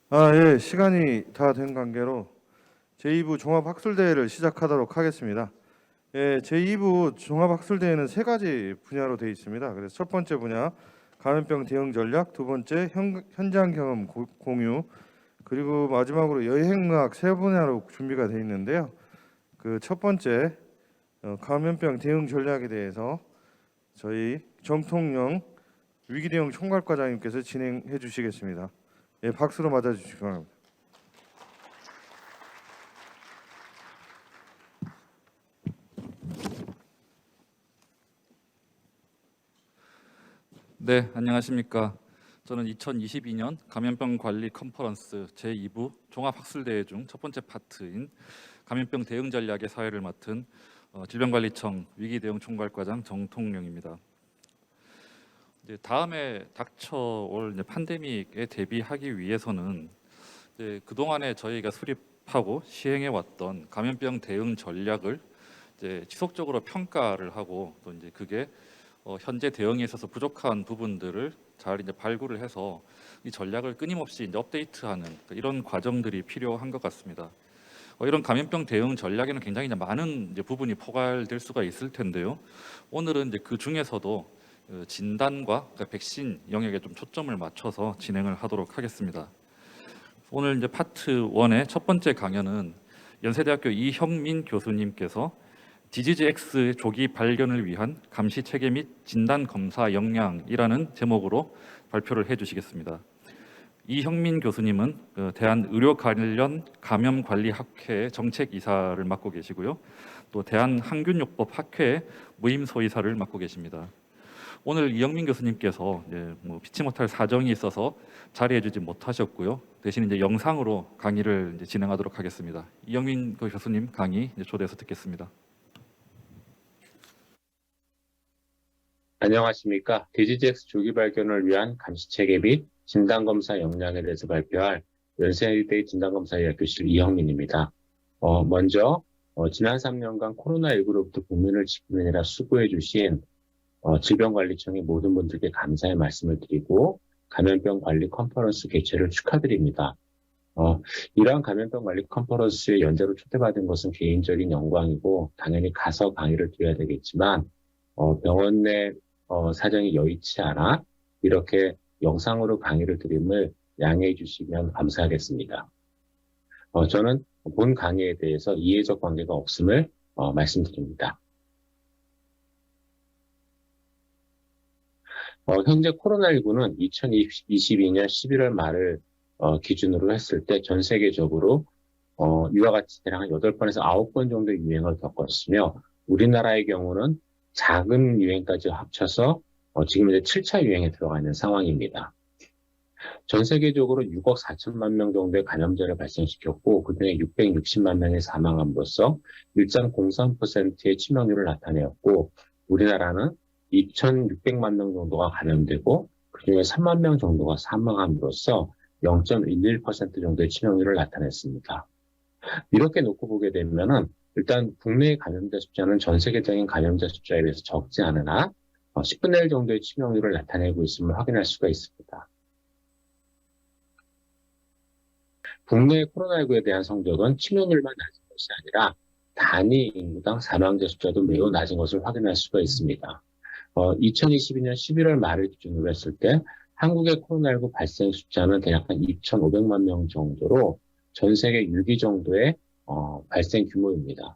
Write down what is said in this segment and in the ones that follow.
예, 시간이 다 된 관계로 제2부 종합학술대회를 시작하도록 하겠습니다. 예, 제2부 종합학술대회는 세 가지 분야로 되어 있습니다. 그래서 첫 번째 분야 감염병 대응 전략, 두 번째 현장 경험 공유, 그리고 마지막으로 여행의학 세 분야로 준비가 되어 있는데요. 그 첫 번째 감염병 대응 전략에 대해서 저희 정통영 위기대응 총괄과장님께서 진행해 주시겠습니다. 예, 박수로 맞아주시기 바랍니다. 네, 안녕하십니까. 저는 2022년 감염병 관리 컨퍼런스 제2부 종합학술대회 중 첫 번째 파트인 감염병 대응 전략의 사회를 맡은 질병관리청 위기대응 총괄과장 정통령입니다. 다음에 닥쳐올 팬데믹에 대비하기 위해서는 그동안에 저희가 수립하고 시행해 왔던 감염병 대응 전략을 지속적으로 평가를 하고 또 그게 현재 대응에 있어서 부족한 부분들을 잘 발굴을 해서 이 전략을 끊임없이 업데이트하는 이런 과정들이 필요한 것 같습니다. 이런 감염병 대응 전략에는 굉장히 많은 부분이 포괄될 수가 있을 텐데요. 오늘은 그 중에서도 진단과 백신 영역에 좀 초점을 맞춰서 진행을 하도록 하겠습니다. 오늘 파트 1의 첫 번째 강연은 연세대학교 이형민 교수님께서 디지즈 X 조기 발견을 위한 감시 체계 및 진단 검사 역량이라는 제목으로 발표를 해주시겠습니다. 이형민 교수님은 대한의료 관련 감염관리학회 정책이사를 맡고 계시고요. 또 대한항균요법 학회 무임소이사를 맡고 계십니다. 오늘 이형민 교수님께서 피치 못할 사정이 있어서 자리해주지 못하셨고요. 대신 영상으로 강의를 진행하도록 하겠습니다. 이형민 교수님 강의 초대해서 듣겠습니다. 안녕하십니까. 디지즈X 조기 발견을 위한 감시체계 및 진단검사 역량에 대해서 발표할 연세대 진단검사의학교실 이형민입니다. 먼저 지난 3년간 코로나19로부터 국민을 지키느라 수고해 주신 질병관리청의 모든 분들께 감사의 말씀을 드리고 감염병 관리 컨퍼런스 개최를 축하드립니다. 이러한 감염병 관리 컨퍼런스에 연대로 초대받은 것은 개인적인 영광이고 당연히 가서 강의를 드려야 되겠지만 병원 내 사정이 여의치 않아 이렇게 영상으로 강의를 드림을 양해해 주시면 감사하겠습니다. 저는 본 강의에 대해서 이해적 관계가 없음을 말씀드립니다. 현재 코로나19는 2022년 11월 말을 기준으로 했을 때 전 세계적으로 이와 같이 대략 한 8번에서 9번 정도의 유행을 겪었으며 우리나라의 경우는 작은 유행까지 합쳐서 지금 이제 7차 유행에 들어가 있는 상황입니다. 전 세계적으로 6억 4천만 명 정도의 감염자를 발생시켰고 그중에 660만 명이 사망함으로써 1.03%의 치명률을 나타내었고 우리나라는 2,600만 명 정도가 감염되고 그중에 3만 명 정도가 사망함으로써 0.11% 정도의 치명률을 나타냈습니다. 이렇게 놓고 보게 되면은 일단 국내의 감염자 숫자는 전 세계적인 감염자 숫자에 비해서 적지 않으나 10분의 1 정도의 치명률을 나타내고 있음을 확인할 수가 있습니다. 국내 코로나19에 대한 성적은 치명률만 낮은 것이 아니라 단위 인구당 사망자 숫자도 매우 낮은 것을 확인할 수가 있습니다. 2022년 11월 말을 기준으로 했을 때 한국의 코로나19 발생 숫자는 대략 한 2,500만 명 정도로 전 세계 6위 정도의 발생 규모입니다.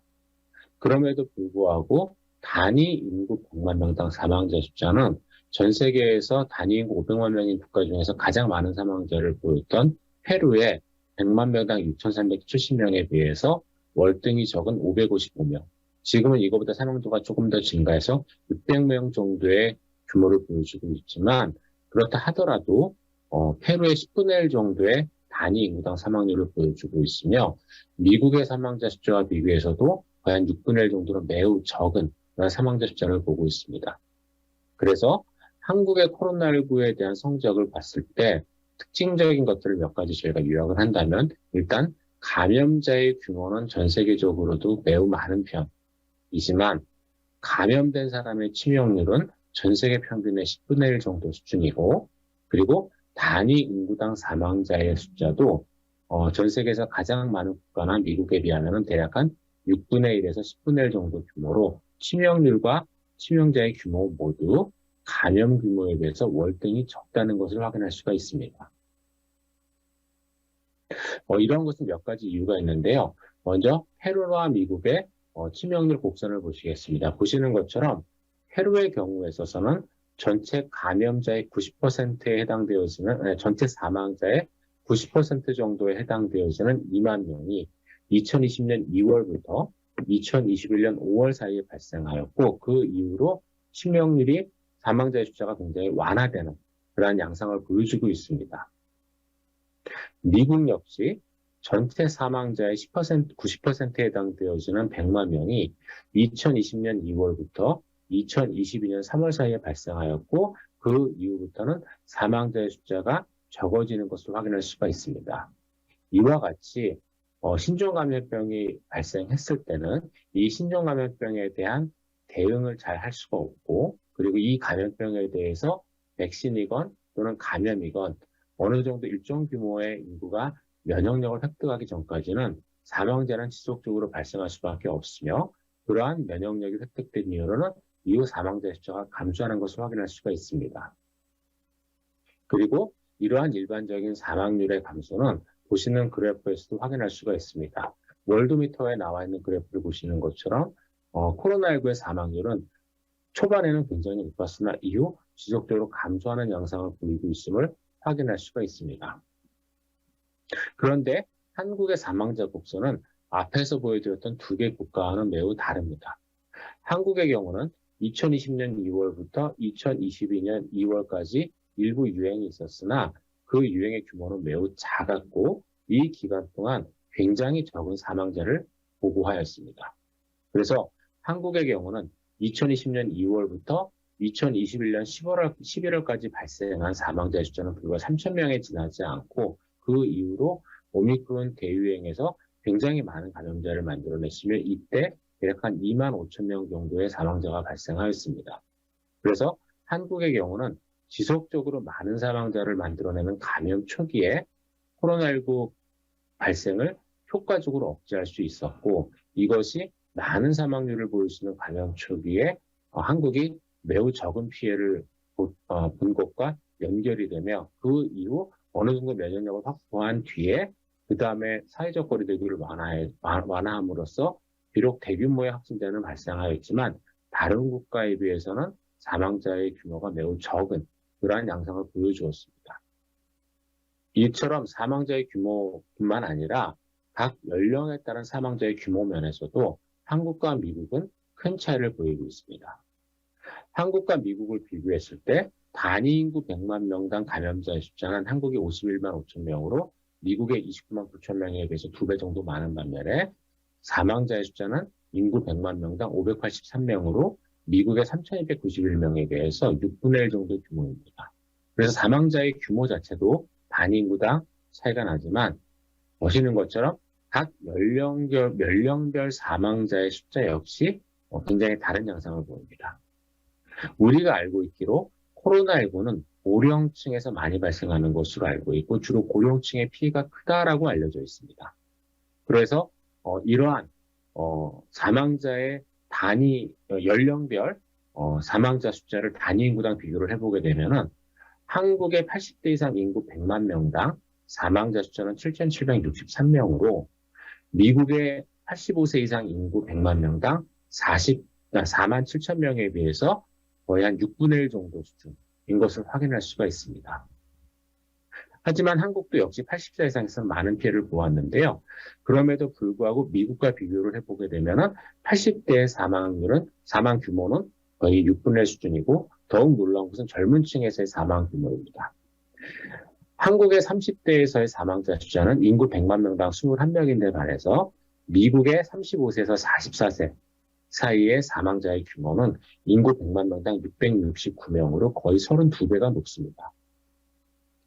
그럼에도 불구하고 단위 인구 100만 명당 사망자 숫자는 전 세계에서 단위 인구 500만 명인 국가 중에서 가장 많은 사망자를 보였던 페루의 100만 명당 6,370명에 비해서 월등히 적은 555명. 지금은 이거보다 사망도가 조금 더 증가해서 600명 정도의 규모를 보여주고 있지만 그렇다 하더라도 페루의 10분의 1 정도의 단위 인구당 사망률을 보여주고 있으며 미국의 사망자 숫자와 비교해서도 거의 한 6분의 1 정도로 매우 적은 그런 사망자 숫자를 보고 있습니다. 그래서 한국의 코로나19에 대한 성적을 봤을 때 특징적인 것들을 몇 가지 저희가 요약을 한다면 일단 감염자의 규모는 전 세계적으로도 매우 많은 편이지만 감염된 사람의 치명률은 전 세계 평균의 10분의 1 정도 수준이고 그리고 단위 인구당 사망자의 숫자도 전 세계에서 가장 많은 국가나 미국에 비하면 대략 한 6분의 1에서 10분의 1 정도 규모로 치명률과 치명자의 규모 모두 감염 규모에 비해서 월등히 적다는 것을 확인할 수가 있습니다. 이런 것은 몇 가지 이유가 있는데요. 먼저 페루와 미국의 치명률 곡선을 보시겠습니다. 보시는 것처럼 페루의 경우에 있어서는 전체 감염자의 90%에 해당되어지는 전체 사망자의 90% 정도에 해당되어지는 2만 명이 2020년 2월부터 2021년 5월 사이에 발생하였고 그 이후로 치명률이 사망자의 숫자가 굉장히 완화되는 그러한 양상을 보여주고 있습니다. 미국 역시 전체 사망자의 10%, 90%에 해당되어지는 100만 명이 2020년 2월부터 2022년 3월 사이에 발생하였고 그 이후부터는 사망자의 숫자가 적어지는 것을 확인할 수가 있습니다. 이와 같이 신종감염병이 발생했을 때는 이 신종감염병에 대한 대응을 잘 할 수가 없고 그리고 이 감염병에 대해서 백신이건 또는 감염이건 어느 정도 일정 규모의 인구가 면역력을 획득하기 전까지는 사망자는 지속적으로 발생할 수밖에 없으며 그러한 면역력이 획득된 이후로는 이후 사망자의 숫자가 감소하는 것을 확인할 수가 있습니다. 그리고 이러한 일반적인 사망률의 감소는 보시는 그래프에서도 확인할 수가 있습니다. 월드미터에 나와 있는 그래프를 보시는 것처럼 코로나19의 사망률은 초반에는 굉장히 높았으나 이후 지속적으로 감소하는 양상을 보이고 있음을 확인할 수가 있습니다. 그런데 한국의 사망자 곡선은 앞에서 보여드렸던 두 개 국가와는 매우 다릅니다. 한국의 경우는 2020년 2월부터 2022년 2월까지 일부 유행이 있었으나 그 유행의 규모는 매우 작았고 이 기간 동안 굉장히 적은 사망자를 보고하였습니다. 그래서 한국의 경우는 2020년 2월부터 2021년 11월까지 발생한 사망자의 숫자는 불과 3,000명에 지나지 않고 그 이후로 오미크론 대유행에서 굉장히 많은 감염자를 만들어냈으며 이때 대략 한 2만 5천 명 정도의 사망자가 발생하였습니다. 그래서 한국의 경우는 지속적으로 많은 사망자를 만들어내는 감염 초기에 코로나19 발생을 효과적으로 억제할 수 있었고 이것이 많은 사망률을 보일 수 있는 감염 초기에 한국이 매우 적은 피해를 본 것과 연결이 되며 그 이후 어느 정도 면역력을 확보한 뒤에 그 다음에 사회적 거리두기를 완화함으로써 비록 대규모의 확진자는 발생하였지만 다른 국가에 비해서는 사망자의 규모가 매우 적은 그러한 양상을 보여주었습니다. 이처럼 사망자의 규모뿐만 아니라 각 연령에 따른 사망자의 규모 면에서도 한국과 미국은 큰 차이를 보이고 있습니다. 한국과 미국을 비교했을 때 단위 인구 100만 명당 감염자의 숫자는 한국이 51만 5천 명으로 미국의 29만 9천 명에 비해서 2배 정도 많은 반면에 사망자의 숫자는 인구 100만 명당 583명으로 미국의 3,291명에 비해서 6분의 1 정도 규모입니다. 그래서 사망자의 규모 자체도 단위 인구당 차이가 나지만 보시는 것처럼 각 연령별 사망자의 숫자 역시 굉장히 다른 양상을 보입니다. 우리가 알고 있기로 코로나19는 고령층에서 많이 발생하는 것으로 알고 있고 주로 고령층의 피해가 크다라고 알려져 있습니다. 그래서 이러한 사망자의 단위 연령별 사망자 숫자를 단위 인구당 비교를 해보게 되면은 한국의 80대 이상 인구 100만 명당 사망자 숫자는 7,763명으로 미국의 85세 이상 인구 100만 명당 4만 7천 명에 비해서 거의 한 6분의 1 정도 수준인 것을 확인할 수가 있습니다. 하지만 한국도 역시 80세 이상에서 많은 피해를 보았는데요. 그럼에도 불구하고 미국과 비교를 해보게 되면 80대의 사망 규모는 거의 6분의 1 수준이고 더욱 놀라운 것은 젊은 층에서의 사망 규모입니다. 한국의 30대에서의 사망자 숫자는 인구 100만 명당 21명인데 반해서 미국의 35세에서 44세 사이의 사망자의 규모는 인구 100만 명당 669명으로 거의 32배가 높습니다.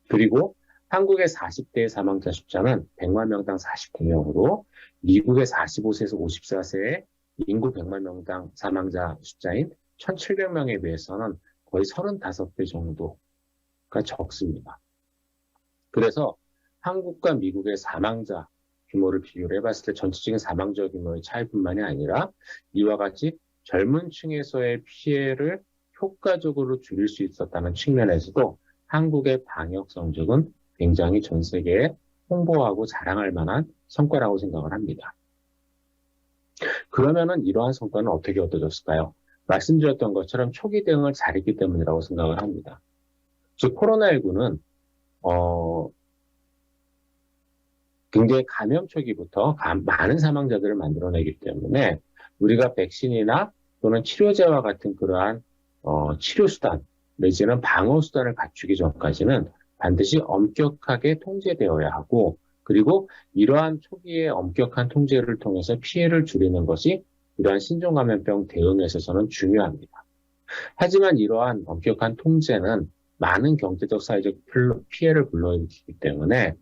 그리고 한국의 40대의 사망자 숫자는 100만 명당 49명으로 미국의 45세에서 54세의 인구 100만 명당 사망자 숫자인 1,700명에 비해서는 거의 35배 정도가 적습니다. 그래서 한국과 미국의 사망자 규모를 비교를 해봤을 때 전체적인 사망자 규모의 차이뿐만이 아니라 이와 같이 젊은 층에서의 피해를 효과적으로 줄일 수 있었다는 측면에서도 한국의 방역 성적은 굉장히 전 세계에 홍보하고 자랑할 만한 성과라고 생각을 합니다. 그러면은 이러한 성과는 어떻게 얻어졌을까요? 말씀드렸던 것처럼 초기 대응을 잘했기 때문이라고 생각을 합니다. 즉 코로나19는 굉장히 감염 초기부터 많은 사망자들을 만들어내기 때문에 우리가 백신이나 또는 치료제와 같은 그러한 치료 수단 내지는 방어 수단을 갖추기 전까지는 반드시 엄격하게 통제되어야 하고, 그리고 이러한 초기의 엄격한 통제를 통해서 피해를 줄이는 것이 이러한 신종감염병 대응에 있어서는 중요합니다. 하지만 이러한 엄격한 통제는 많은 경제적 사회적 피해를 불러일으키기 때문에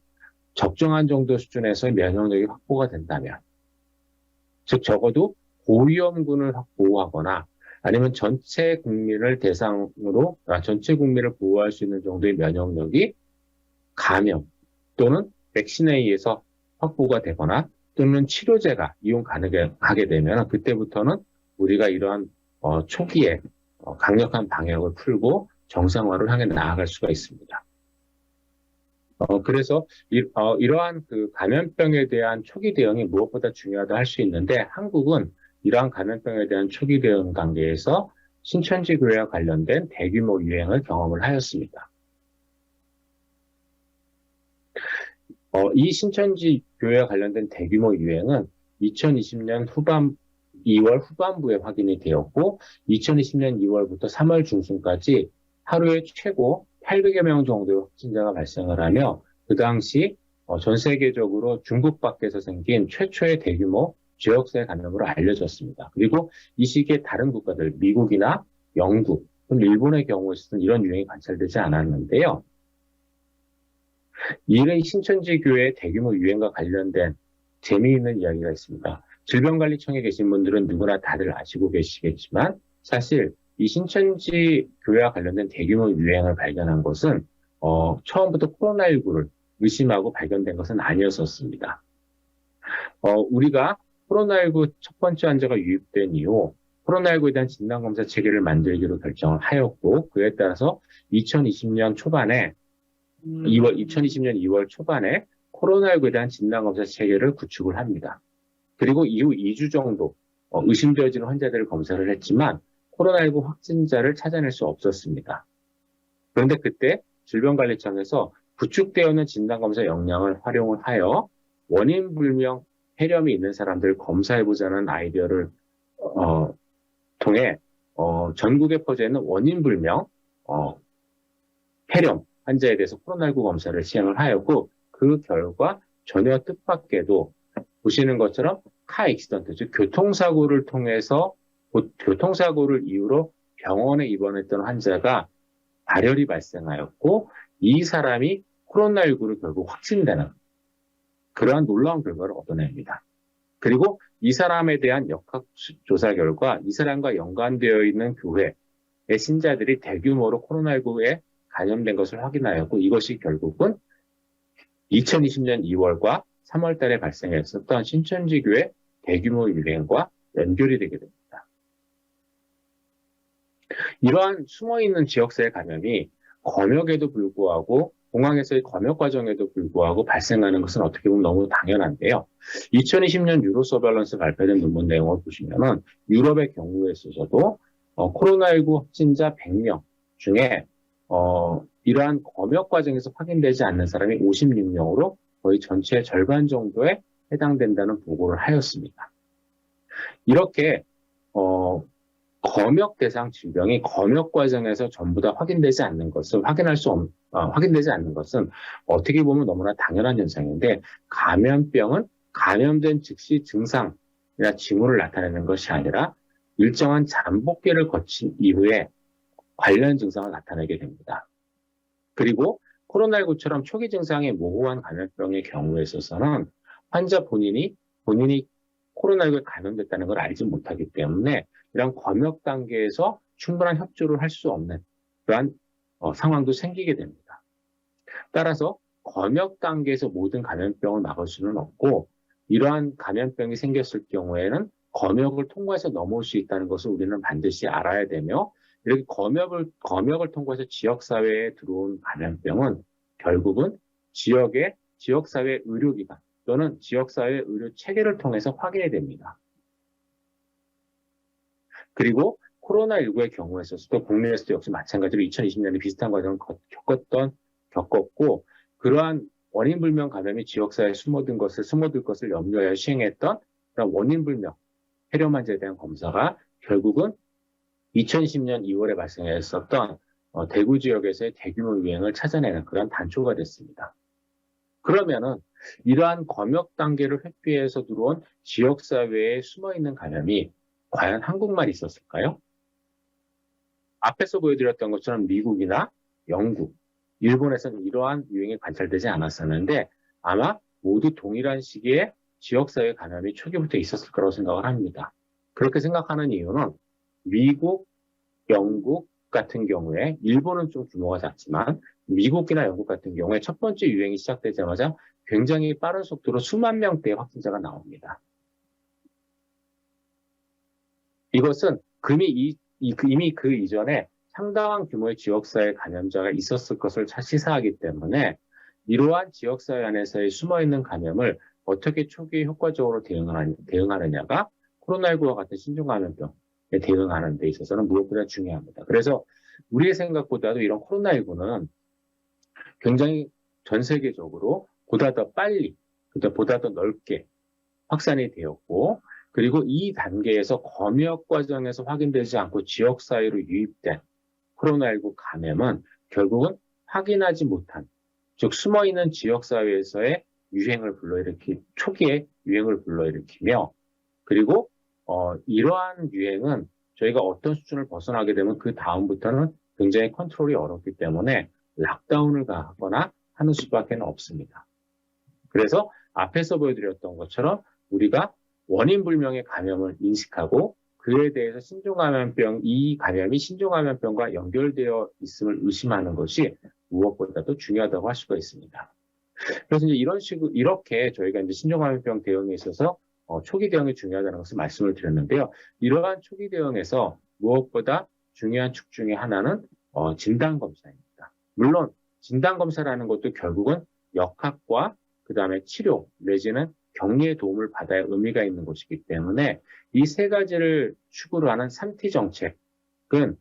적정한 정도 수준에서 면역력이 확보가 된다면, 즉 적어도 고위험군을 보호하거나 아니면 전체 국민을 대상으로 전체 국민을 보호할 수 있는 정도의 면역력이 감염 또는 백신에 의해서 확보가 되거나 또는 치료제가 이용 가능하게 되면 그때부터는 우리가 이러한 초기에 강력한 방역을 풀고 정상화를 향해 나아갈 수가 있습니다. 그래서 이러한 그 감염병에 대한 초기 대응이 무엇보다 중요하다 할 수 있는데, 한국은 이러한 감염병에 대한 초기 대응 단계에서 신천지 교회와 관련된 대규모 유행을 경험을 하였습니다. 이 신천지 교회와 관련된 대규모 유행은 2020년 2월 후반부에 확인이 되었고 2020년 2월부터 3월 중순까지 하루에 최고 800여 명 정도의 확진자가 발생을 하며 그 당시 전 세계적으로 중국 밖에서 생긴 최초의 대규모 지역사회 감염으로 알려졌습니다. 그리고 이 시기에 다른 국가들, 미국이나 영국, 또는 일본의 경우에서는 이런 유행이 관찰되지 않았는데요. 이런 신천지교회의 대규모 유행과 관련된 재미있는 이야기가 있습니다. 질병관리청에 계신 분들은 누구나 다들 아시고 계시겠지만 사실 이 신천지 교회와 관련된 대규모 유행을 발견한 것은 처음부터 코로나19를 의심하고 발견된 것은 아니었었습니다. 우리가 코로나19 첫 번째 환자가 유입된 이후 코로나19에 대한 진단검사 체계를 만들기로 결정을 하였고, 그에 따라서 2020년 2월 초반에 코로나19에 대한 진단검사 체계를 구축을 합니다. 그리고 이후 2주 정도 의심되어지는 환자들을 검사를 했지만 코로나19 확진자를 찾아낼 수 없었습니다. 그런데 그때 질병관리청에서 구축되어 있는 진단검사 역량을 활용을 하여 원인 불명 폐렴이 있는 사람들을 검사해보자는 아이디어를 통해 전국에 퍼져 있는 원인 불명 폐렴 환자에 대해서 코로나19 검사를 시행을 하였고, 그 결과 전혀 뜻밖에도 보시는 것처럼 카 액시던트, 즉 교통사고를 통해서 교통사고를 이유로 병원에 입원했던 환자가 발열이 발생하였고 이 사람이 코로나19를 결국 확진되는 그러한 놀라운 결과를 얻어냅니다. 그리고 이 사람에 대한 역학조사 결과 이 사람과 연관되어 있는 교회의 신자들이 대규모로 코로나19에 감염된 것을 확인하였고 이것이 결국은 2020년 2월과 3월 달에 발생했었던 신천지교회 대규모 유행과 연결이 되게 됩니다. 이러한 숨어있는 지역사회 감염이 검역에도 불구하고 공항에서의 검역 과정에도 불구하고 발생하는 것은 어떻게 보면 너무 당연한데요. 2020년 유로 서베일런스 발표된 논문 내용을 보시면은 유럽의 경우에 있어서도 코로나19 확진자 100명 중에 이러한 검역 과정에서 확인되지 않는 사람이 56명으로 거의 전체의 절반 정도에 해당된다는 보고를 하였습니다. 이렇게 검역 대상 질병이 검역 과정에서 전부 다 확인되지 않는 것은 확인되지 않는 것은 어떻게 보면 너무나 당연한 현상인데, 감염병은 감염된 즉시 증상이나 징후를 나타내는 것이 아니라 일정한 잠복기를 거친 이후에 관련 증상을 나타내게 됩니다. 그리고 코로나19처럼 초기 증상이 모호한 감염병의 경우에 있어서는 환자 본인이 코로나19에 감염됐다는 걸 알지 못하기 때문에 이런 검역 단계에서 충분한 협조를 할 수 없는 그러한 상황도 생기게 됩니다. 따라서 검역 단계에서 모든 감염병을 막을 수는 없고 이러한 감염병이 생겼을 경우에는 검역을 통과해서 넘어올 수 있다는 것을 우리는 반드시 알아야 되며 이렇게 검역을 통과해서 지역사회에 들어온 감염병은 결국은 지역사회 의료기관 또는 지역사회 의료 체계를 통해서 확인이 됩니다. 그리고 코로나19의 경우에 있어서도 국내에서도 역시 마찬가지로 2020년에 비슷한 과정을 겪었고 그러한 원인불명 감염이 지역사회에 숨어들 것을 염려하여 시행했던 그런 원인불명 폐렴 환자에 대한 검사가 결국은 2010년 2월에 발생했었던 대구 지역에서의 대규모 유행을 찾아내는 그런 단초가 됐습니다. 그러면은 이러한 검역 단계를 회피해서 들어온 지역사회에 숨어있는 감염이 과연 한국만 있었을까요? 앞에서 보여드렸던 것처럼 미국이나 영국, 일본에서는 이러한 유행이 관찰되지 않았었는데 아마 모두 동일한 시기에 지역사회 감염이 초기부터 있었을 거라고 생각을 합니다. 그렇게 생각하는 이유는 미국, 영국 같은 경우에 일본은 좀 규모가 작지만 미국이나 영국 같은 경우에 첫 번째 유행이 시작되자마자 굉장히 빠른 속도로 수만 명대의 확진자가 나옵니다. 이것은 이미 그 이전에 상당한 규모의 지역사회 감염자가 있었을 것을 시사하기 때문에 이러한 지역사회 안에서의 숨어있는 감염을 어떻게 초기에 효과적으로 대응하느냐가 코로나19와 같은 신종감염병에 대응하는 데 있어서는 무엇보다 중요합니다. 그래서 우리의 생각보다도 이런 코로나19는 굉장히 전 세계적으로 보다 더 빨리, 보다 더 넓게 확산이 되었고 그리고 이 단계에서 검역 과정에서 확인되지 않고 지역사회로 유입된 코로나19 감염은 결국은 확인하지 못한, 즉 숨어있는 지역사회에서의 초기에 유행을 불러일으키며 그리고 이러한 유행은 저희가 어떤 수준을 벗어나게 되면 그 다음부터는 굉장히 컨트롤이 어렵기 때문에 락다운을 가거나 하는 수밖에 없습니다. 그래서 앞에서 보여드렸던 것처럼 우리가 원인불명의 감염을 인식하고 그에 대해서 이 감염이 신종감염병과 연결되어 있음을 의심하는 것이 무엇보다도 중요하다고 할 수가 있습니다. 그래서 이제 이렇게 저희가 이제 신종감염병 대응에 있어서 초기 대응이 중요하다는 것을 말씀을 드렸는데요. 이러한 초기 대응에서 무엇보다 중요한 축 중에 하나는 진단검사입니다. 물론 진단검사라는 것도 결국은 역학과 그 다음에 치료 내지는 격리의 도움을 받아야 의미가 있는 것이기 때문에 이 세 가지를 축으로 하는 3T 정책은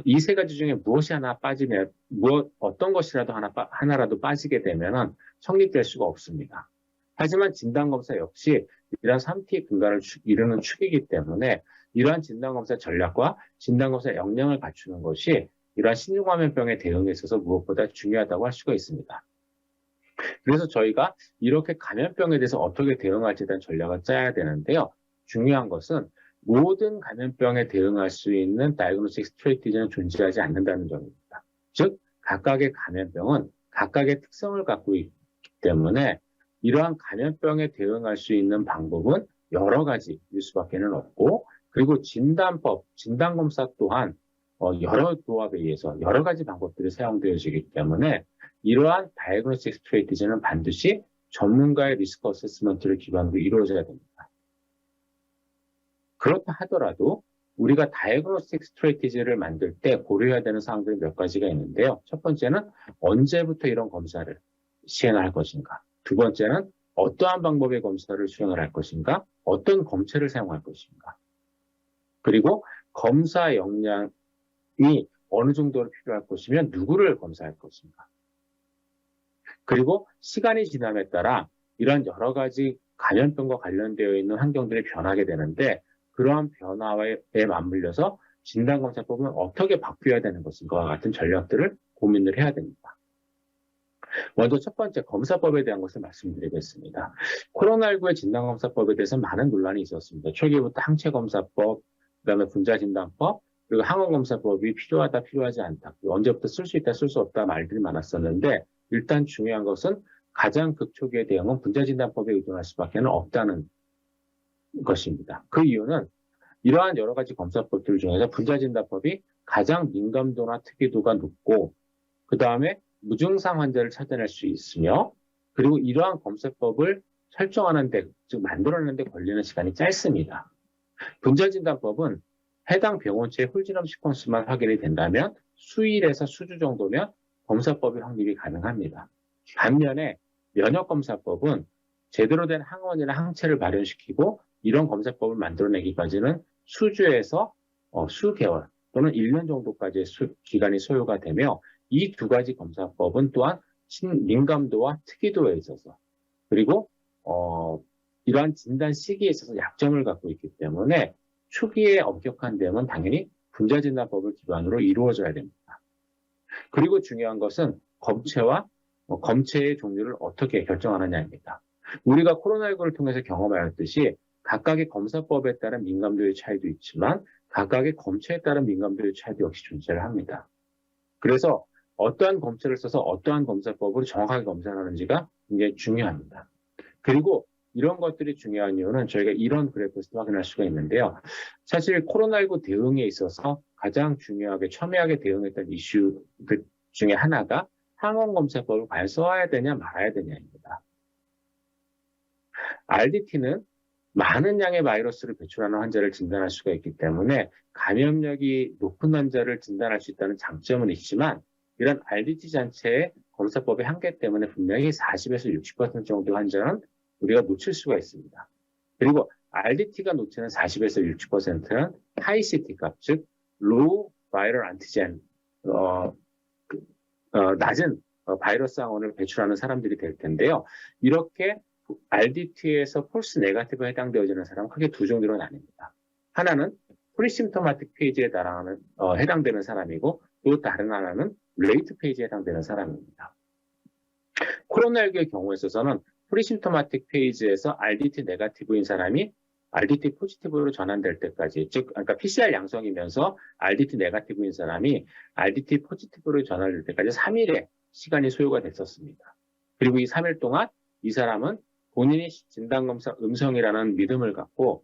이 세 가지 중에 무엇이 하나 빠지면 어떤 것이라도 하나라도 빠지게 되면은 성립될 수가 없습니다. 하지만 진단검사 역시 이러한 3T 근간을 이루는 축이기 때문에 이러한 진단검사 전략과 진단검사 역량을 갖추는 것이 이러한 신종감염병에 대응에 있어서 무엇보다 중요하다고 할 수가 있습니다. 그래서 저희가 이렇게 감염병에 대해서 어떻게 대응할지에 대한 전략을 짜야 되는데요. 중요한 것은 모든 감염병에 대응할 수 있는 다이그노스틱 스트래티지는 존재하지 않는다는 점입니다. 즉 각각의 감염병은 각각의 특성을 갖고 있기 때문에 이러한 감염병에 대응할 수 있는 방법은 여러 가지일 수밖에는 없고 그리고 진단검사 또한 여러 조합에 의해서 여러 가지 방법들이 사용되어지기 때문에 이러한 다이그노스틱 스트래티지는 반드시 전문가의 리스크 어세스먼트를 기반으로 이루어져야 됩니다. 그렇다 하더라도 우리가 다이그노스틱 스트래티지를 만들 때 고려해야 되는 사항들이 몇 가지가 있는데요. 첫 번째는 언제부터 이런 검사를 시행할 것인가. 두 번째는 어떠한 방법의 검사를 수행을 할 것인가. 어떤 검체를 사용할 것인가. 그리고 검사 역량이 어느 정도로 필요할 것이면 누구를 검사할 것인가. 그리고 시간이 지남에 따라 이런 여러 가지 감염병과 관련되어 있는 환경들이 변하게 되는데 그러한 변화에 맞물려서 진단검사법은 어떻게 바뀌어야 되는 것인가와 같은 전략들을 고민을 해야 됩니다. 먼저 첫 번째 검사법에 대한 것을 말씀드리겠습니다. 코로나19의 진단검사법에 대해서 많은 논란이 있었습니다. 초기부터 항체검사법, 그다음에 분자진단법, 그리고 항원검사법이 필요하다, 필요하지 않다. 언제부터 쓸 수 있다, 쓸 수 없다 말들이 많았었는데 일단 중요한 것은 가장 극초기의 대응은 분자진단법에 의존할 수밖에 없다는 것입니다. 그 이유는 이러한 여러 가지 검사법들 중에서 분자진단법이 가장 민감도나 특이도가 높고 그 다음에 무증상 환자를 찾아낼 수 있으며, 그리고 이러한 검사법을 설정하는데, 즉 만들어내는데 걸리는 시간이 짧습니다. 분자진단법은 해당 병원체의 홀지넘 시퀀스만 확인이 된다면 수일에서 수주 정도면 검사법의 확립이 가능합니다. 반면에 면역검사법은 제대로 된 항원이나 항체를 발현시키고 이런 검사법을 만들어내기까지는 수주에서 수개월 또는 1년 정도까지의 기간이 소요가 되며, 이 두 가지 검사법은 또한 민감도와 특이도에 있어서, 그리고 이러한 진단 시기에 있어서 약점을 갖고 있기 때문에 초기에 엄격한 대응은 당연히 분자진단법을 기반으로 이루어져야 됩니다. 그리고 중요한 것은 검체의 종류를 어떻게 결정하느냐입니다. 우리가 코로나19를 통해서 경험하였듯이 각각의 검사법에 따른 민감도의 차이도 있지만 각각의 검체에 따른 민감도의 차이도 역시 존재를 합니다. 그래서 어떠한 검체를 써서 어떠한 검사법으로 정확하게 검사하는지가 굉장히 중요합니다. 그리고 이런 것들이 중요한 이유는 저희가 이런 그래프에서 확인할 수가 있는데요. 사실 코로나19 대응에 있어서 가장 중요하게 첨예하게 대응했던 이슈 중에 하나가 항원검사법을 과연 써야 되냐 말아야 되냐입니다. RDT는 많은 양의 바이러스를 배출하는 환자를 진단할 수가 있기 때문에 감염력이 높은 환자를 진단할 수 있다는 장점은 있지만, 이런 RDT 자체의 검사법의 한계 때문에 분명히 40에서 60% 정도 환자는 우리가 놓칠 수가 있습니다. 그리고 RDT가 놓치는 40에서 60%는 하이 CT 값, 즉 low viral antigen, 낮은 바이러스 항원을 배출하는 사람들이 될 텐데요. 이렇게 RDT에서 폴스 네거티브에 해당되어지는 사람은 크게 두 종류로 나뉩니다. 하나는 프리심토마틱 페이지에 해당되는 사람이고, 또 다른 하나는 레이트 페이지에 해당되는 사람입니다. 코로나19의 경우에 있어서는 프리심토마틱 페이지에서 RDT 네거티브인 사람이 RDT 포지티브로 전환될 때까지, 그러니까 PCR 양성이면서 RDT 네거티브인 사람이 RDT 포지티브로 전환될 때까지 3일의 시간이 소요가 됐었습니다. 그리고 이 3일 동안 이 사람은 본인이 진단검사 음성이라는 믿음을 갖고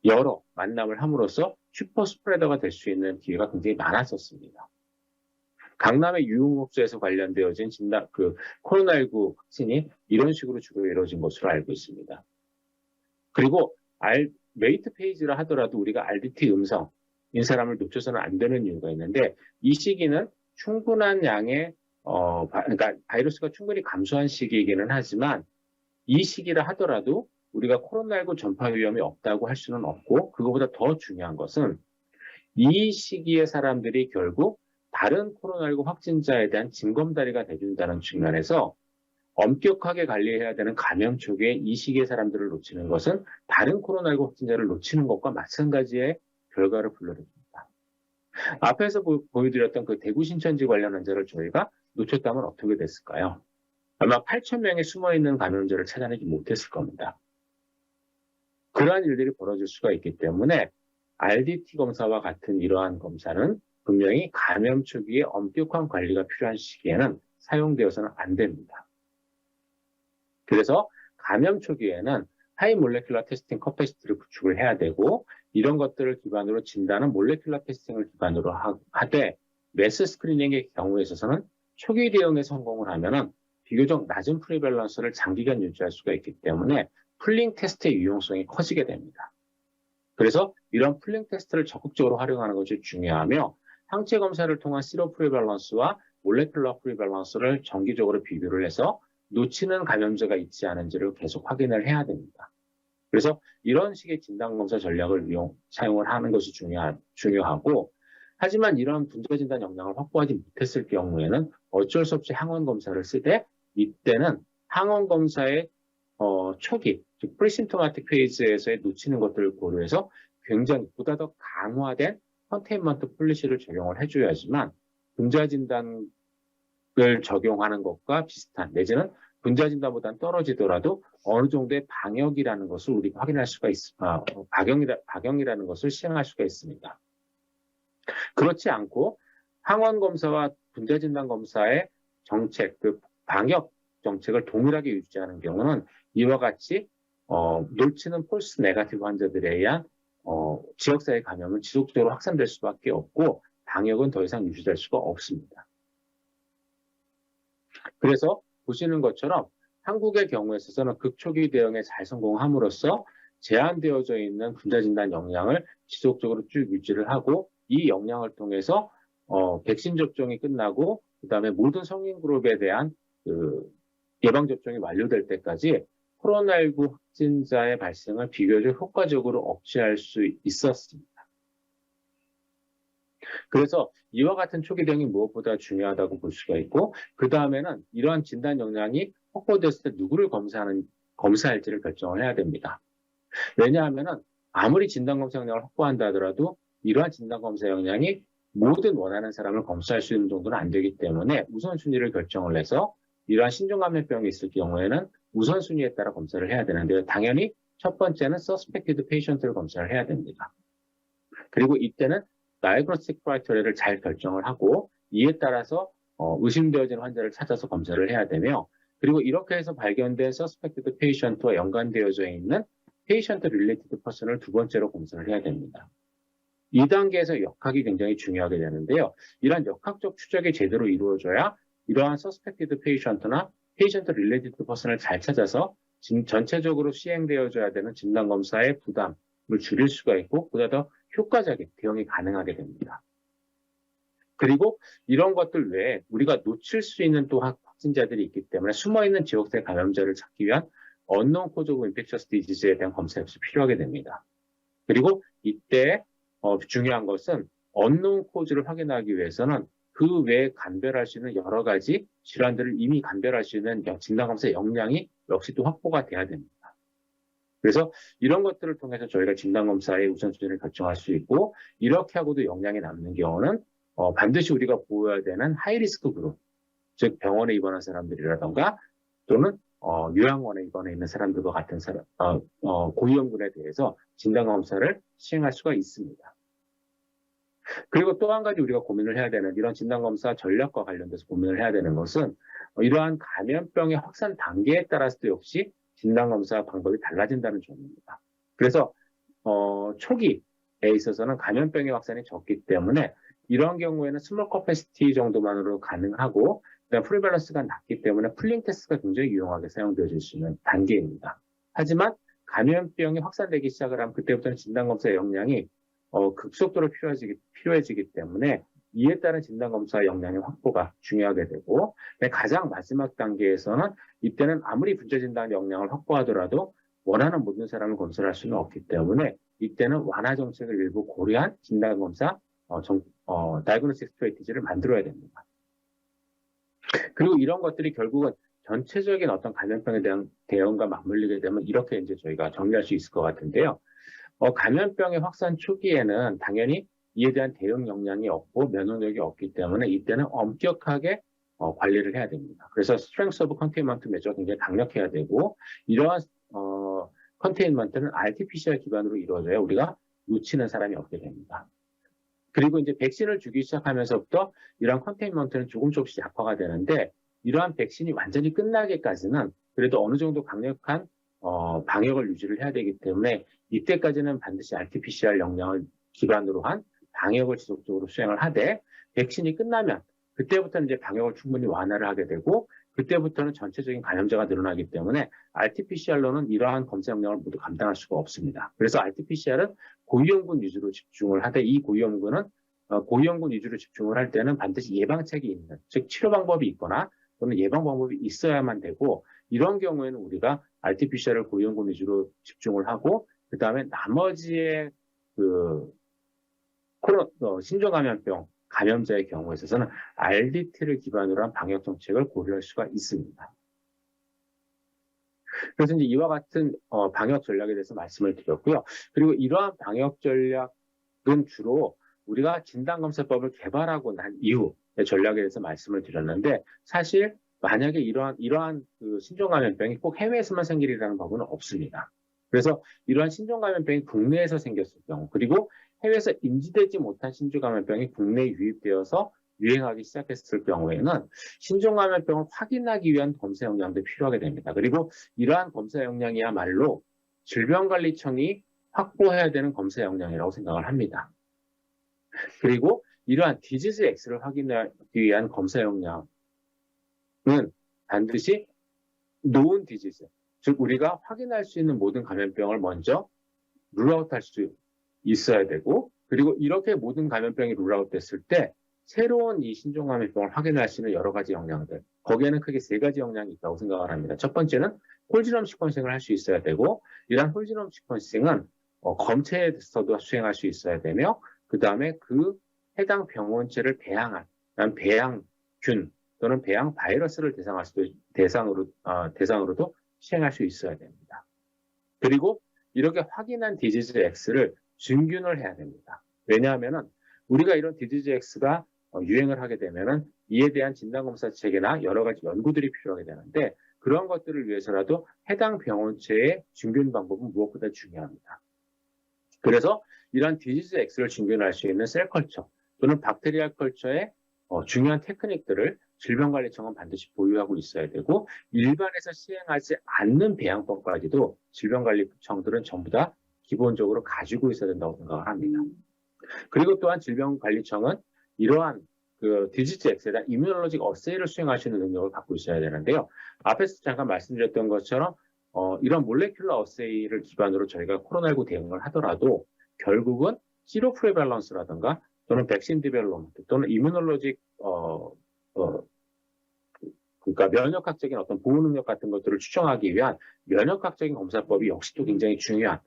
여러 만남을 함으로써 슈퍼 스프레더가 될 수 있는 기회가 굉장히 많았었습니다. 강남의 유흥업소에서 관련되어진 코로나19 확진이 이런 식으로 주로 이루어진 것으로 알고 있습니다. 그리고 메이트 페이지라 하더라도 우리가 RDT 음성인 사람을 놓쳐서는 안 되는 이유가 있는데, 이 시기는 충분한 양의 그러니까 바이러스가 충분히 감소한 시기이기는 하지만, 이 시기라 하더라도 우리가 코로나19 전파 위험이 없다고 할 수는 없고, 그거보다 더 중요한 것은 이 시기에 사람들이 결국 다른 코로나19 확진자에 대한 징검다리가 돼준다는 측면에서 엄격하게 관리해야 되는 감염 초기에 이 시기에 사람들을 놓치는 것은 다른 코로나19 확진자를 놓치는 것과 마찬가지의 결과를 불러냅니다. 앞에서 보여드렸던 그 대구 신천지 관련 환자를 저희가 놓쳤다면 어떻게 됐을까요? 아마 8,000명의 숨어있는 감염자를 찾아내지 못했을 겁니다. 그러한 일들이 벌어질 수가 있기 때문에 RDT 검사와 같은 이러한 검사는 분명히 감염 초기에 엄격한 관리가 필요한 시기에는 사용되어서는 안 됩니다. 그래서 감염 초기에는 하이 몰레큘러 테스팅 커패시티를 구축을 해야 되고, 이런 것들을 기반으로 진단은 몰레큘러 테스팅을 기반으로 하되, 매스 스크리닝의 경우에 있어서는 초기 대응에 성공을 하면은 비교적 낮은 프리밸런스를 장기간 유지할 수가 있기 때문에 풀링 테스트의 유용성이 커지게 됩니다. 그래서 이런 풀링 테스트를 적극적으로 활용하는 것이 중요하며, 항체 검사를 통한 시로 프리밸런스와 몰레큘러 프리밸런스를 정기적으로 비교를 해서 놓치는 감염자가 있지 않은지를 계속 확인을 해야 됩니다. 그래서 이런 식의 진단검사 전략을 사용을 하는 것이 중요하고, 하지만 이런 분자진단 역량을 확보하지 못했을 경우에는 어쩔 수 없이 항원검사를 쓰되, 이때는 항원검사의 초기, 즉 프리심토마틱 페이지에서의 놓치는 것들을 고려해서 굉장히 보다 더 강화된 컨테인먼트 폴리시를 적용을 해줘야지만 분자진단을 적용하는 것과 비슷한, 내지는 분자진단보다는 떨어지더라도 어느 정도의 방역이라는 것을 우리가 확인할 수가 있습니다. 박영이라는 것을 시행할 수가 있습니다. 그렇지 않고 항원검사와 분자진단검사의 정책, 방역 정책을 동일하게 유지하는 경우는 이와 같이 놓치는 폴스 네거티브 환자들에 의한 지역사회 감염은 지속적으로 확산될 수밖에 없고, 방역은 더 이상 유지될 수가 없습니다. 그래서 보시는 것처럼 한국의 경우에 있어서는 극초기 대응에 잘 성공함으로써 제한되어져 있는 분자진단 역량을 지속적으로 쭉 유지를 하고 이 역량을 통해서 백신 접종이 끝나고 그다음에 모든 성인 그룹에 대한 그 예방 접종이 완료될 때까지 코로나19 확진자의 발생을 비교적 효과적으로 억제할 수 있었습니다. 그래서 이와 같은 초기 대응이 무엇보다 중요하다고 볼 수가 있고 그 다음에는 이러한 진단 역량이 확보됐을 때 누구를 검사할지를 결정을 해야 됩니다. 왜냐하면 아무리 진단검사 역량을 확보한다 하더라도 이러한 진단검사 역량이 모든 원하는 사람을 검사할 수 있는 정도는 안 되기 때문에 우선순위를 결정을 해서 이러한 신종감염병이 있을 경우에는 우선순위에 따라 검사를 해야 되는데요. 당연히 첫 번째는 suspected patient를 검사를 해야 됩니다. 그리고 이때는 diagnostic criteria를 잘 결정을 하고 이에 따라서 의심되어진 환자를 찾아서 검사를 해야 되며 그리고 이렇게 해서 발견된 suspected patient와 연관되어져 있는 patient related person을 두 번째로 검사를 해야 됩니다. 이 단계에서 역학이 굉장히 중요하게 되는데요. 이러한 역학적 추적이 제대로 이루어져야 이러한 suspected patient나 patient related person을 잘 찾아서 전체적으로 시행되어져야 되는 진단검사의 부담을 줄일 수가 있고 보다 더 효과적인 대응이 가능하게 됩니다. 그리고 이런 것들 외에 우리가 놓칠 수 있는 또 확진자들이 있기 때문에 숨어있는 지역세 감염자를 찾기 위한 unknown cause of infectious disease에 대한 검사 역시 필요하게 됩니다. 그리고 이때 중요한 것은 unknown cause를 확인하기 위해서는 그 외에 감별할 수 있는 여러 가지 질환들을 이미 감별할 수 있는 진단검사 역량이 역시 또 확보가 돼야 됩니다. 그래서 이런 것들을 통해서 저희가 진단검사의 우선순위를 결정할 수 있고 이렇게 하고도 역량이 남는 경우는 반드시 우리가 보호해야 되는 하이리스크 그룹, 즉 병원에 입원한 사람들이라던가 또는 요양원에 입원해 있는 사람들과 같은 고위험군에 대해서 진단검사를 시행할 수가 있습니다. 그리고 또 한 가지 우리가 고민을 해야 되는 이런 진단검사 전략과 관련돼서 고민을 해야 되는 것은 이러한 감염병의 확산 단계에 따라서도 역시 진단검사 방법이 달라진다는 점입니다. 그래서 초기에 있어서는 감염병의 확산이 적기 때문에 이런 경우에는 스몰 커패시티 정도만으로 가능하고 그다음 프리밸런스가 낮기 때문에 풀링 테스트가 굉장히 유용하게 사용되어질 수 있는 단계입니다. 하지만 감염병이 확산되기 시작을 하면 그때부터는 진단검사의 역량이 급속도로 필요해지기 때문에 이에 따른 진단검사 역량의 확보가 중요하게 되고 가장 마지막 단계에서는 이때는 아무리 분자진단 역량을 확보하더라도 원하는 모든 사람을 검사할 수는 없기 때문에 이때는 완화 정책을 일부 고려한 진단검사 다이그노스틱 스트래티지를 만들어야 됩니다. 그리고 이런 것들이 결국은 전체적인 어떤 감염병에 대한 대응과 맞물리게 되면 이렇게 이제 저희가 정리할 수 있을 것 같은데요. 감염병의 확산 초기에는 당연히 이에 대한 대응 역량이 없고 면역력이 없기 때문에 이때는 엄격하게 관리를 해야 됩니다. 그래서 Strength of Containment Measure가 굉장히 강력해야 되고 이러한 컨테인먼트는 RT-PCR 기반으로 이루어져야 우리가 놓치는 사람이 없게 됩니다. 그리고 이제 백신을 주기 시작하면서부터 이러한 컨테인먼트는 조금씩 약화가 되는데 이러한 백신이 완전히 끝나기까지는 그래도 어느 정도 강력한 방역을 유지를 해야 되기 때문에 이때까지는 반드시 RT-PCR 역량을 기반으로 한 방역을 지속적으로 수행을 하되 백신이 끝나면 그때부터는 이제 방역을 충분히 완화를 하게 되고 그때부터는 전체적인 감염자가 늘어나기 때문에 RT-PCR로는 이러한 검사 역량을 모두 감당할 수가 없습니다. 그래서 RT-PCR은 고위험군 위주로 집중을 하되 이 고위험군은 고위험군 위주로 집중을 할 때는 반드시 예방책이 있는, 즉 치료 방법이 있거나 또는 예방 방법이 있어야만 되고 이런 경우에는 우리가 RT-PCR을 고위험군 위주로 집중을 하고 그 다음에 나머지의 신종감염병 감염자의 경우에 있어서는 RDT를 기반으로 한 방역 정책을 고려할 수가 있습니다. 그래서 이제 이와 같은 방역 전략에 대해서 말씀을 드렸고요. 그리고 이러한 방역 전략은 주로 우리가 진단검사법을 개발하고 난 이후의 전략에 대해서 말씀을 드렸는데 사실 만약에 이러한 신종감염병이 꼭 해외에서만 생기리라는 법은 없습니다. 그래서 이러한 신종감염병이 국내에서 생겼을 경우 그리고 해외에서 인지되지 못한 신종감염병이 국내에 유입되어서 유행하기 시작했을 경우에는 신종감염병을 확인하기 위한 검사 역량도 필요하게 됩니다. 그리고 이러한 검사 역량이야말로 질병관리청이 확보해야 되는 검사 역량이라고 생각을 합니다. 그리고 이러한 디지즈 X를 확인하기 위한 검사 역량은 반드시 known disease, 즉 우리가 확인할 수 있는 모든 감염병을 먼저 룰아웃할 수 있어야 되고, 그리고 이렇게 모든 감염병이 룰아웃 됐을 때 새로운 이 신종감염병을 확인할 수 있는 여러 가지 역량들, 거기에는 크게 세 가지 역량이 있다고 생각을 합니다. 첫 번째는 홀지넘 시퀀싱을 할 수 있어야 되고, 이러한 홀지넘 시퀀싱은 검체에서도 수행할 수 있어야 되며, 그 다음에 그 해당 병원체를 배양한 배양균 또는 배양 바이러스를 대상으로도 시행할 수 있어야 됩니다. 그리고 이렇게 확인한 디지즈 X를 증균을 해야 됩니다. 왜냐하면은 우리가 이런 디지즈 X가 유행을 하게 되면은 이에 대한 진단검사 체계나 여러 가지 연구들이 필요하게 되는데, 그런 것들을 위해서라도 해당 병원체의 증균 방법은 무엇보다 중요합니다. 그래서 이러한 디지즈 X를 증균할 수 있는 셀컬처 또는 박테리아 컬처의 중요한 테크닉들을 질병관리청은 반드시 보유하고 있어야 되고, 일반에서 시행하지 않는 배양법까지도 질병관리청들은 전부 다 기본적으로 가지고 있어야 된다고 생각을 합니다. 그리고 또한 질병관리청은 이러한 그 디지즈 X에 대한 이뮤놀로직 어세이를 수행할 수 있는 능력을 갖고 있어야 되는데요. 앞에서 잠깐 말씀드렸던 것처럼 이런 몰레큘러 어세이를 기반으로 저희가 코로나19 대응을 하더라도 결국은 시로 프레발런스라든가 또는 백신 디벨롭먼트 또는 이뮤놀로직 그러니까 면역학적인 어떤 보호 능력 같은 것들을 추정하기 위한 면역학적인 검사법이 역시 또 굉장히 중요한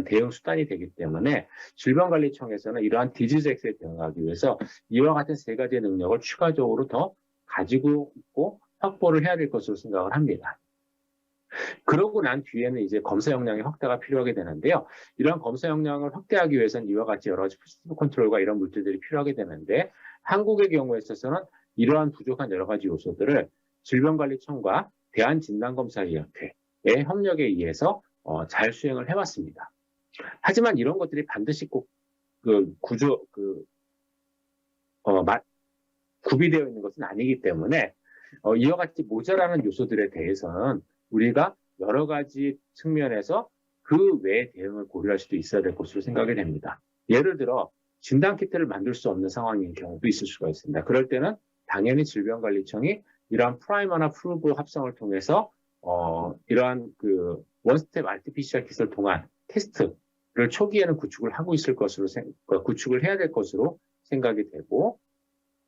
대응 수단이 되기 때문에 질병관리청에서는 이러한 디지즈 X에 대응하기 위해서 이와 같은 세 가지의 능력을 추가적으로 더 가지고 있고 확보를 해야 될 것으로 생각을 합니다. 그러고 난 뒤에는 이제 검사 역량의 확대가 필요하게 되는데요. 이러한 검사 역량을 확대하기 위해서는 이와 같이 여러 가지 포지티브 컨트롤과 이런 물질들이 필요하게 되는데, 한국의 경우에 있어서는 이러한 부족한 여러 가지 요소들을 질병관리청과 대한진단검사위원회의 협력에 의해서 잘 수행을 해왔습니다. 하지만 이런 것들이 반드시 꼭 구비되어 있는 것은 아니기 때문에 이와 같이 모자라는 요소들에 대해서는 우리가 여러 가지 측면에서 그 외의 대응을 고려할 수도 있어야 될 것으로 생각이 됩니다. 예를 들어 진단키트를 만들 수 없는 상황인 경우도 있을 수가 있습니다. 그럴 때는 당연히 질병관리청이 이러한 프라이머나 프루브 합성을 통해서 이러한 그 원스텝 RT-PCR 킷을 통한 테스트를 초기에는 구축을 해야 될 것으로 생각이 되고,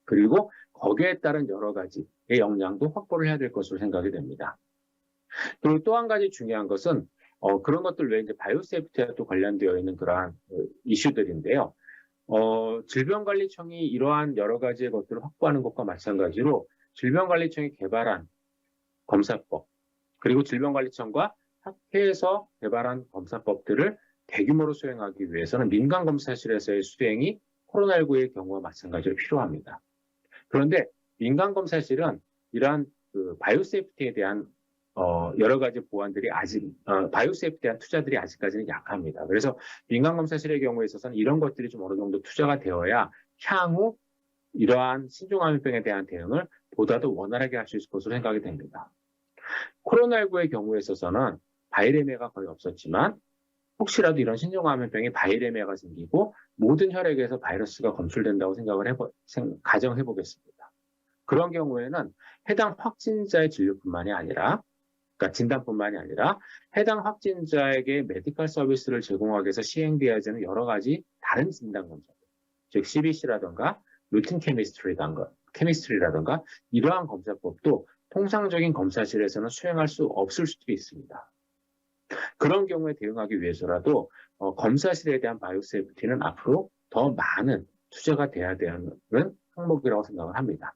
그리고 거기에 따른 여러 가지의 역량도 확보를 해야 될 것으로 생각이 됩니다. 그리고 또 한 가지 중요한 것은 그런 것들 외에 이제 바이오세이프티와 또 관련되어 있는 그러한 이슈들인데요. 질병관리청이 이러한 여러 가지의 것들을 확보하는 것과 마찬가지로 질병관리청이 개발한 검사법, 그리고 질병관리청과 학회에서 개발한 검사법들을 대규모로 수행하기 위해서는 민간검사실에서의 수행이 코로나19의 경우와 마찬가지로 필요합니다. 그런데 민간검사실은 이러한 그 바이오세이프티에 대한 여러 가지 보완들이 바이오세이프티에 대한 투자들이 아직까지는 약합니다. 그래서 민간검사실의 경우에 있어서는 이런 것들이 좀 어느 정도 투자가 되어야 향후 이러한 신종감염병에 대한 대응을 보다도 원활하게 할 수 있을 것으로 생각이 됩니다. 코로나19의 경우에 있어서는 바이레미아가 거의 없었지만, 혹시라도 이런 신종감염병에 바이레미아가 생기고 모든 혈액에서 바이러스가 검출된다고 가정해 보겠습니다. 그런 경우에는 해당 확진자의 진료뿐만이 아니라, 그러니까 진단뿐만이 아니라 해당 확진자에게 메디컬 서비스를 제공하기 위해서 시행되어야 하는 여러 가지 다른 진단 검사들, 즉 CBC라든가 루틴 케미스트리라든가 이러한 검사법도 통상적인 검사실에서는 수행할 수 없을 수도 있습니다. 그런 경우에 대응하기 위해서라도 검사실에 대한 바이오세이프티는 앞으로 더 많은 투자가 돼야 되는 항목이라고 생각을 합니다.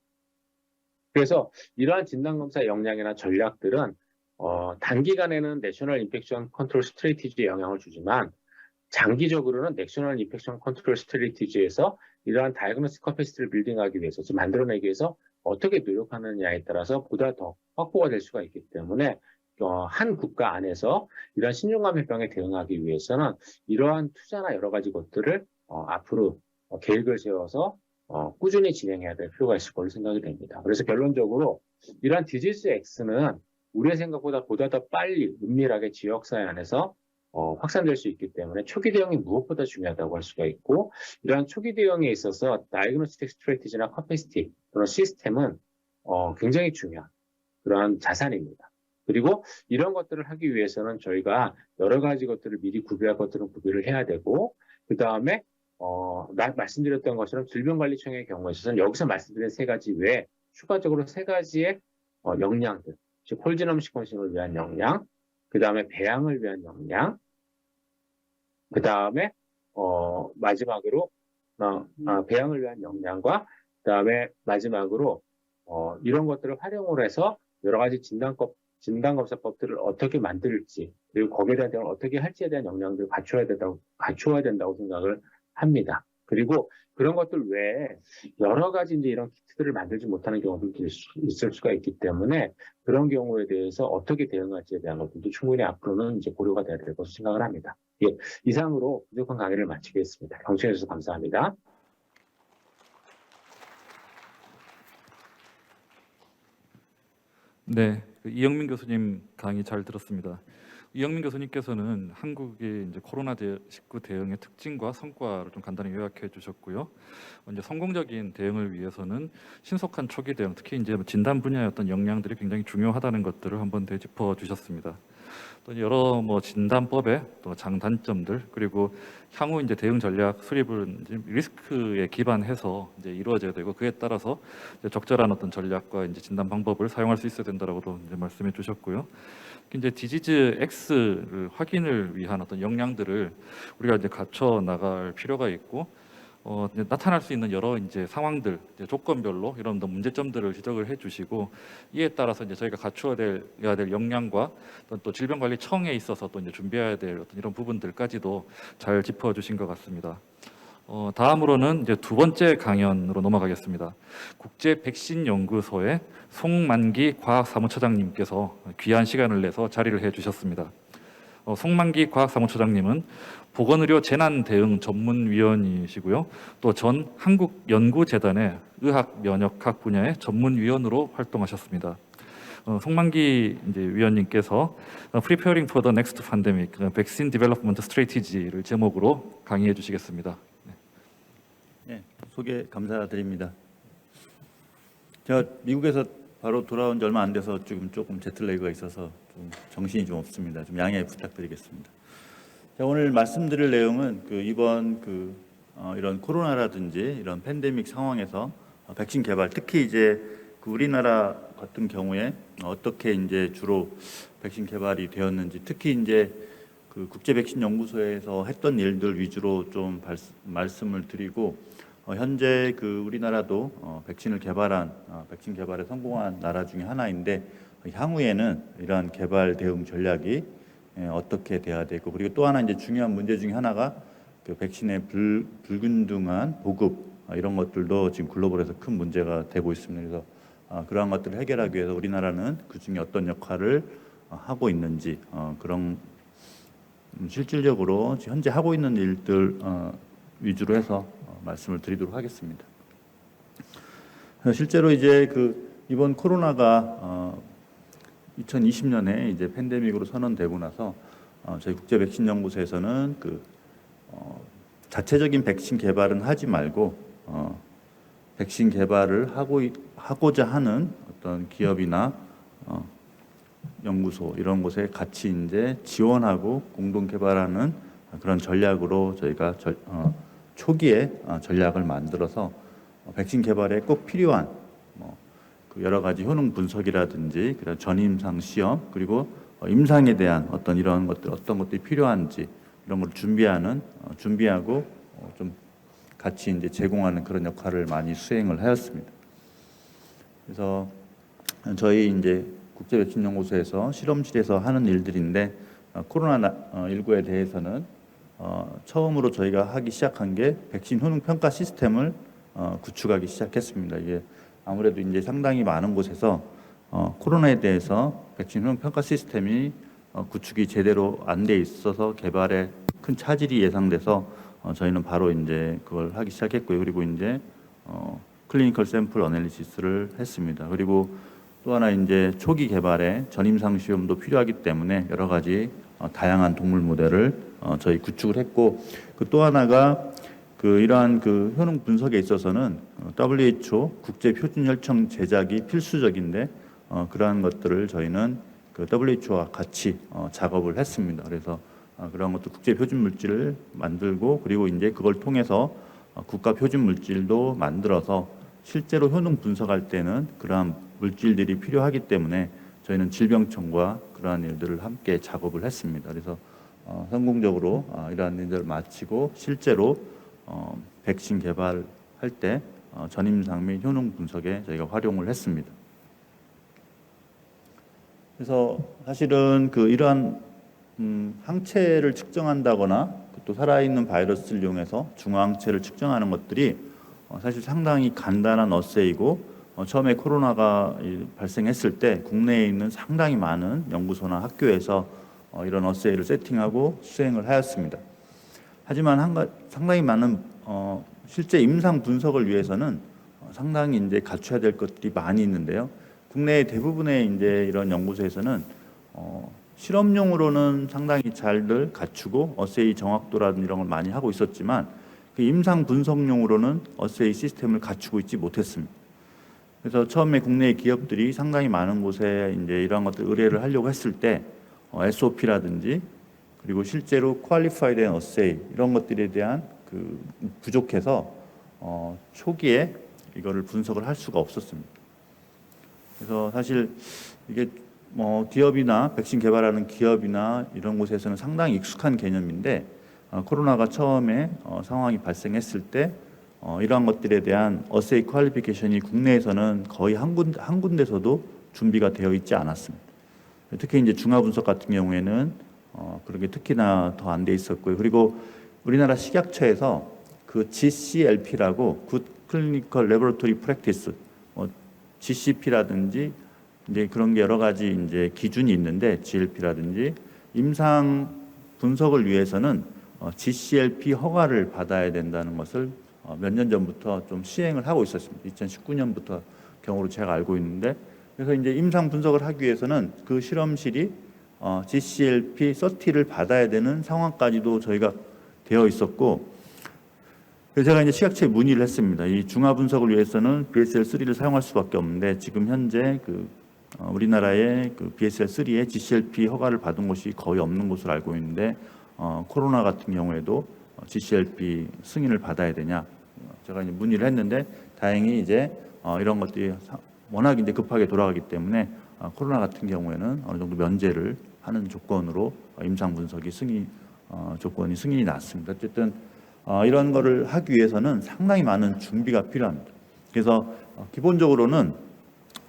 그래서 이러한 진단검사 역량이나 전략들은 단기간에는 내셔널 인펙션 컨트롤 스트래티지에 영향을 주지만, 장기적으로는 내셔널 인펙션 컨트롤 스트래티지에서 이러한 다이그노스틱 커패시티를 빌딩하기 위해서, 만들어내기 위해서 어떻게 노력하느냐에 따라서 보다 더 확보가 될 수가 있기 때문에 한 국가 안에서 이러한 신종감염병에 대응하기 위해서는 이러한 투자나 여러 가지 것들을 앞으로 계획을 세워서 꾸준히 진행해야 될 필요가 있을 걸로 생각이 됩니다. 그래서 결론적으로 이러한 디지즈 X는 우리의 생각보다 보다 더 빨리 은밀하게 지역사회 안에서 확산될 수 있기 때문에 초기 대응이 무엇보다 중요하다고 할 수가 있고, 이러한 초기 대응에 있어서 다이그노스틱 스트래티지나 커패시티 또는 시스템은 굉장히 중요한 그러한 자산입니다. 그리고 이런 것들을 하기 위해서는 저희가 여러 가지 것들을 미리 구비할 것들은 구비를 해야 되고, 그 다음에 말씀드렸던 것처럼 질병관리청의 경우에 있어서는 여기서 말씀드린 세 가지 외에 추가적으로 세 가지의 역량들, 즉 홀지넘 시퀀싱을 위한 역량, 그 다음에 배양을 위한 역량, 그 다음에 마지막으로 배양을 위한 역량과 그 다음에 마지막으로 이런 것들을 활용을 해서 여러 가지 진단검사법들을 어떻게 만들지, 그리고 거기에 대한 어떻게 할지에 대한 역량들을 갖추어야 된다고 생각을 합니다. 그리고 그런 것들 외에 여러 가지 이제 이런 키트들을 만들지 못하는 경우도 있을 수가 있기 때문에 그런 경우에 대해서 어떻게 대응할지에 대한 것들도 충분히 앞으로는 이제 고려가 돼야 될 것으로 생각을 합니다. 예, 이상으로 부족한 강의를 마치겠습니다. 경청해 주셔서 감사합니다. 네, 이영민 교수님 강의 잘 들었습니다. 이영민 교수님께서는 한국의 이제 코로나19 대응의 특징과 성과를 좀 간단히 요약해 주셨고요. 이제 성공적인 대응을 위해서는 신속한 초기 대응, 특히 이제 진단 분야의 어떤 역량들이 굉장히 중요하다는 것들을 한번 되짚어 주셨습니다. 또 여러 진단법의 또 장단점들, 그리고 향후 이제 대응 전략 수립은 이제 리스크에 기반해서 이제 이루어져야 되고, 그에 따라서 이제 적절한 어떤 전략과 이제 진단 방법을 사용할 수 있어야 된다라고도 이제 말씀해 주셨고요. 이제 디지즈 X를 확인을 위한 어떤 역량들을 우리가 이제 갖춰 나갈 필요가 있고, 이제 나타날 수 있는 여러 이제 상황들, 이제 조건별로 이런 문제점들을 지적을 해주시고, 이에 따라서 이제 저희가 갖추어야 될 역량과 또 질병관리청에 있어서 또 이제 준비해야 될 어떤 이런 부분들까지도 잘 짚어주신 것 같습니다. 다음으로는 이제 두 번째 강연으로 넘어가겠습니다. 국제 백신 연구소의 송만기 과학사무처장님께서 귀한 시간을 내서 자리를 해주셨습니다. 송만기 과학사무처장님은 보건의료 재난대응 전문위원이시고요. 또 전 한국연구재단의 의학면역학 분야의 전문위원으로 활동하셨습니다. 송만기 이제 위원님께서 Preparing for the Next Pandemic, Vaccine Development Strategy를 제목으로 강의해 주시겠습니다. 네, 소개 감사드립니다. 제가 미국에서 바로 돌아온 지 얼마 안 돼서 지금 조금 제틀레이가 있어서 좀 정신이 좀 없습니다. 좀 양해 부탁드리겠습니다. 자, 오늘 말씀드릴 내용은 이번 이런 코로나라든지 이런 팬데믹 상황에서 백신 개발, 특히 이제 우리나라 같은 경우에 어떻게 이제 주로 백신 개발이 되었는지, 특히 이제 국제 백신 연구소에서 했던 일들 위주로 좀 말씀을 드리고, 현재 우리나라도 백신을 개발한 백신 개발에 성공한 나라 중에 하나인데, 향후에는 이러한 개발 대응 전략이 어떻게 돼야 되고, 그리고 또 하나 이제 중요한 문제 중에 하나가 백신의 불균등한 보급, 이런 것들도 지금 글로벌에서 큰 문제가 되고 있습니다. 그래서 그러한 것들을 해결하기 위해서 우리나라는 그 중에 어떤 역할을 하고 있는지, 그런 실질적으로 현재 하고 있는 일들 위주로 해서 말씀을 드리도록 하겠습니다. 실제로 이제 이번 코로나가 2020년에 이제 팬데믹으로 선언되고 나서 저희 국제 백신 연구소에서는 자체적인 백신 개발은 하지 말고 백신 개발을 하고자 하는 어떤 기업이나 연구소, 이런 곳에 같이 이제 지원하고 공동 개발하는 그런 전략으로 저희가 초기에 전략을 만들어서 백신 개발에 꼭 필요한 여러 가지 효능 분석이라든지 그런 전임상 시험, 그리고 임상에 대한 어떤 이런 것들, 어떤 것들이 필요한지 이런 걸 준비하고 좀 같이 이제 제공하는 그런 역할을 많이 수행을 하였습니다. 그래서 저희 이제 국제 백신 연구소에서 실험실에서 하는 일들인데, 코로나19에 대해서는 처음으로 저희가 하기 시작한 게 백신 효능 평가 시스템을 구축하기 시작했습니다. 이게 아무래도 이제 상당히 많은 곳에서 코로나에 대해서 백신 효능 평가 시스템이 구축이 제대로 안 돼 있어서 개발에 큰 차질이 예상돼서 저희는 바로 이제 그걸 하기 시작했고요. 그리고 이제 클리니컬 샘플 어널리시스를 했습니다. 그리고 또 하나 이제 초기 개발에 전임상 시험도 필요하기 때문에 여러 가지 다양한 동물 모델을 저희 구축을 했고, 또 하나가 이러한 효능 분석에 있어서는 WHO 국제 표준 혈청 제작이 필수적인데, 그러한 것들을 저희는 그 WHO와 같이 작업을 했습니다. 그래서 그런 것도 국제 표준 물질을 만들고 그리고 이제 그걸 통해서 국가 표준 물질도 만들어서 실제로 효능 분석할 때는 그러한 물질들이 필요하기 때문에 저희는 질병청과 그러한 일들을 함께 작업을 했습니다. 그래서 성공적으로 이러한 일들을 마치고 실제로 백신 개발할 때 전임상 및 효능 분석에 저희가 활용을 했습니다. 그래서 사실은 이러한 항체를 측정한다거나 또 살아있는 바이러스를 이용해서 중화항체를 측정하는 것들이 사실 상당히 간단한 어세이고 처음에 코로나가 발생했을 때 국내에 있는 상당히 많은 연구소나 학교에서 이런 어세이를 세팅하고 수행을 하였습니다. 하지만 상당히 많은 실제 임상 분석을 위해서는 상당히 이제 갖춰야 될 것들이 많이 있는데요. 국내 대부분의 이제 이런 연구소에서는 실험용으로는 상당히 잘들 갖추고 어세이 정확도라든지 이런 걸 많이 하고 있었지만 그 임상 분석용으로는 어세이 시스템을 갖추고 있지 못했습니다. 그래서 처음에 국내 기업들이 상당히 많은 곳에 이제 이러한 것들 의뢰를 하려고 했을 때 SOP라든지 그리고 실제로 Qualified and Assay 이런 것들에 대한 부족해서 초기에 이거를 분석을 할 수가 없었습니다. 그래서 사실 이게 기업이나 백신 개발하는 기업이나 이런 곳에서는 상당히 익숙한 개념인데 코로나가 처음에 상황이 발생했을 때 이러한 것들에 대한 어세이 퀄리피케이션이 국내에서는 거의 한 군데서도 준비가 되어 있지 않았습니다. 특히 이제 중화 분석 같은 경우에는 그런 게 특히나 더 안 돼 있었고요. 그리고 우리나라 식약처에서 그 GCLP라고 Good Clinical Laboratory Practice, GCP라든지 이제 그런 게 여러 가지 이제 기준이 있는데 GLP라든지 임상 분석을 위해서는 GCLP 허가를 받아야 된다는 것을 몇 년 전부터 좀 시행을 하고 있었습니다. 2019년부터 경우로 제가 알고 있는데 그래서 이제 임상 분석을 하기 위해서는 그 실험실이 GCLP 30를 받아야 되는 상황까지도 저희가 되어 있었고 그래서 제가 이제 식약처에 문의를 했습니다. 이 중화 분석을 위해서는 BSL-3를 사용할 수밖에 없는데 지금 현재 우리나라의 BSL-3의 GCLP 허가를 받은 곳이 거의 없는 것으로 알고 있는데 코로나 같은 경우에도 GCLP 승인을 받아야 되냐? 제가 이제 문의를 했는데 다행히 이제 이런 것들이 워낙 이제 급하게 돌아가기 때문에 코로나 같은 경우에는 어느 정도 면제를 하는 조건으로 임상 분석이 조건이 승인이 났습니다. 어쨌든 이런 거를 하기 위해서는 상당히 많은 준비가 필요합니다. 그래서 기본적으로는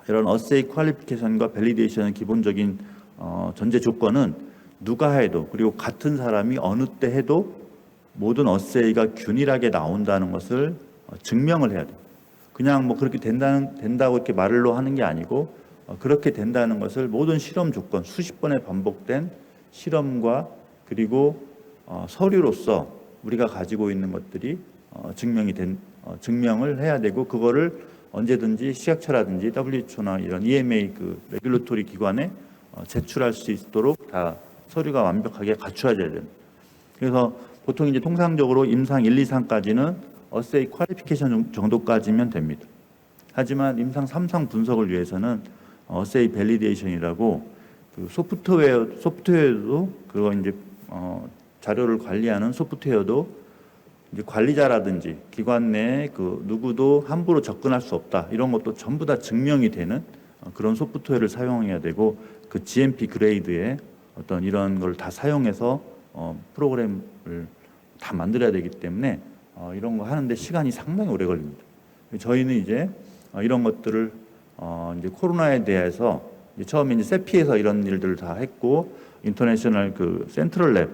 이런 어세이 퀄리피케이션과 밸리데이션의 기본적인 전제 조건은 누가 해도 그리고 같은 사람이 어느 때 해도 모든 어세이가 균일하게 나온다는 것을 증명을 해야 돼요. 그냥 뭐 그렇게 된다고 이렇게 말로 하는 게 아니고 그렇게 된다는 것을 모든 실험 조건 수십 번에 반복된 실험과 그리고 서류로서 우리가 가지고 있는 것들이 증명을 해야 되고 그거를 언제든지 식약처라든지 WHO나 이런 EMA 레귤레토리 기관에 제출할 수 있도록 다 서류가 완벽하게 갖춰져야 됩니다. 그래서 보통 이제 통상적으로 임상 1, 2상까지는 어세이 퀄리피케이션 정도까지면 됩니다. 하지만 임상 3상 분석을 위해서는 어세이 밸리데이션이라고 소프트웨어도 그거 이제 자료를 관리하는 소프트웨어도 이제 관리자라든지 기관 내에 누구도 함부로 접근할 수 없다 이런 것도 전부 다 증명이 되는 그런 소프트웨어를 사용해야 되고 그 GMP 그레이드의 어떤 이런 걸 다 사용해서 프로그램을 다 만들어야 되기 때문에 이런 거 하는데 시간이 상당히 오래 걸립니다. 저희는 이제 이런 것들을 이제 코로나에 대해서 이제 처음에 이제 세피에서 이런 일들을 다 했고 인터내셔널 센트럴 랩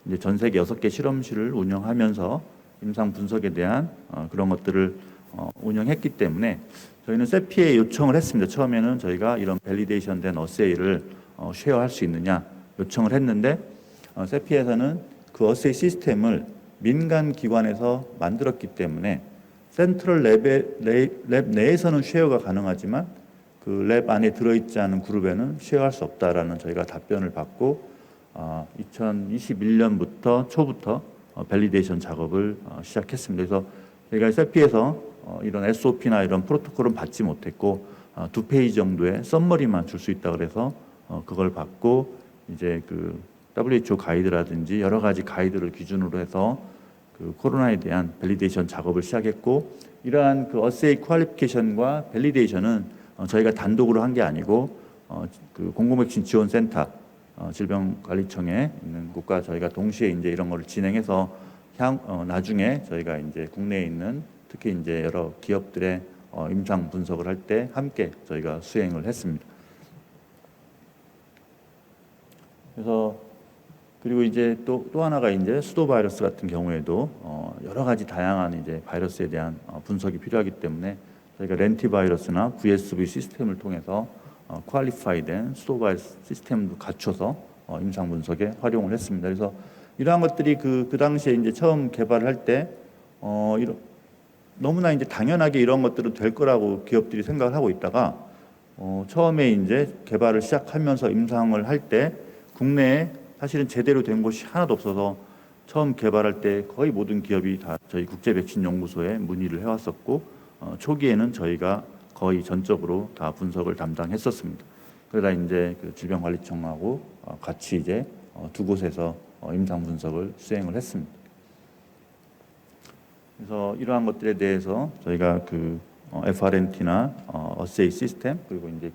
이제 전 세계 6개 실험실을 운영하면서 임상 분석에 대한 그런 것들을 운영했기 때문에 저희는 세피에 요청을 했습니다. 처음에는 저희가 이런 밸리데이션 된 어세이를 쉐어할 수 있느냐 요청을 했는데 세피에서는 그 어세이 시스템을 민간 기관에서 만들었기 때문에 센트럴 랩 내에서는 쉐어가 가능하지만 그 랩 안에 들어있지 않은 그룹에는 쉐어할 수 없다라는 저희가 답변을 받고 2021년부터 초부터 밸리데이션 작업을 시작했습니다. 그래서 저희가 세피에서 이런 SOP나 이런 프로토콜은 받지 못했고 2페이지 정도의 썸머리만 줄 수 있다 그래서 그걸 받고 이제 그 WHO 가이드라든지 여러 가지 가이드를 기준으로 해서 그 코로나에 대한 밸리데이션 작업을 시작했고, 이러한 그 어세이 퀄리피케이션과 밸리데이션은 저희가 단독으로 한 게 아니고 그 공공백신 지원센터 질병관리청에 있는 곳과 저희가 동시에 이제 이런 거를 진행해서 나중에 저희가 이제 국내에 있는 특히 이제 여러 기업들의 임상 분석을 할 때 함께 저희가 수행을 했습니다. 그래서 그리고 이제 또 하나가 이제 수도 바이러스 같은 경우에도 여러 가지 다양한 이제 바이러스에 대한 분석이 필요하기 때문에 저희가 렌티 바이러스나 VSV 시스템을 통해서 퀄리파이된 수도 바이러스 시스템도 갖춰서 임상 분석에 활용을 했습니다. 그래서 이러한 것들이 그 당시에 이제 처음 개발을 할 때 너무나 이제 당연하게 이런 것들은 될 거라고 기업들이 생각을 하고 있다가 처음에 이제 개발을 시작하면서 임상을 할 때 국내에 사실은 제대로 된 곳이 하나도 없어서 처음 개발할 때 거의 모든 기업이 다 저희 국제백신연구소에 문의를 해왔었고 초기에는 저희가 거의 전적으로 다 분석을 담당했었습니다. 그러다 이제 그 질병관리청하고 같이 이제 두 곳에서 임상 분석을 수행을 했습니다. 그래서 이러한 것들에 대해서 저희가 그 FRNT나 어세이 시스템 그리고 이제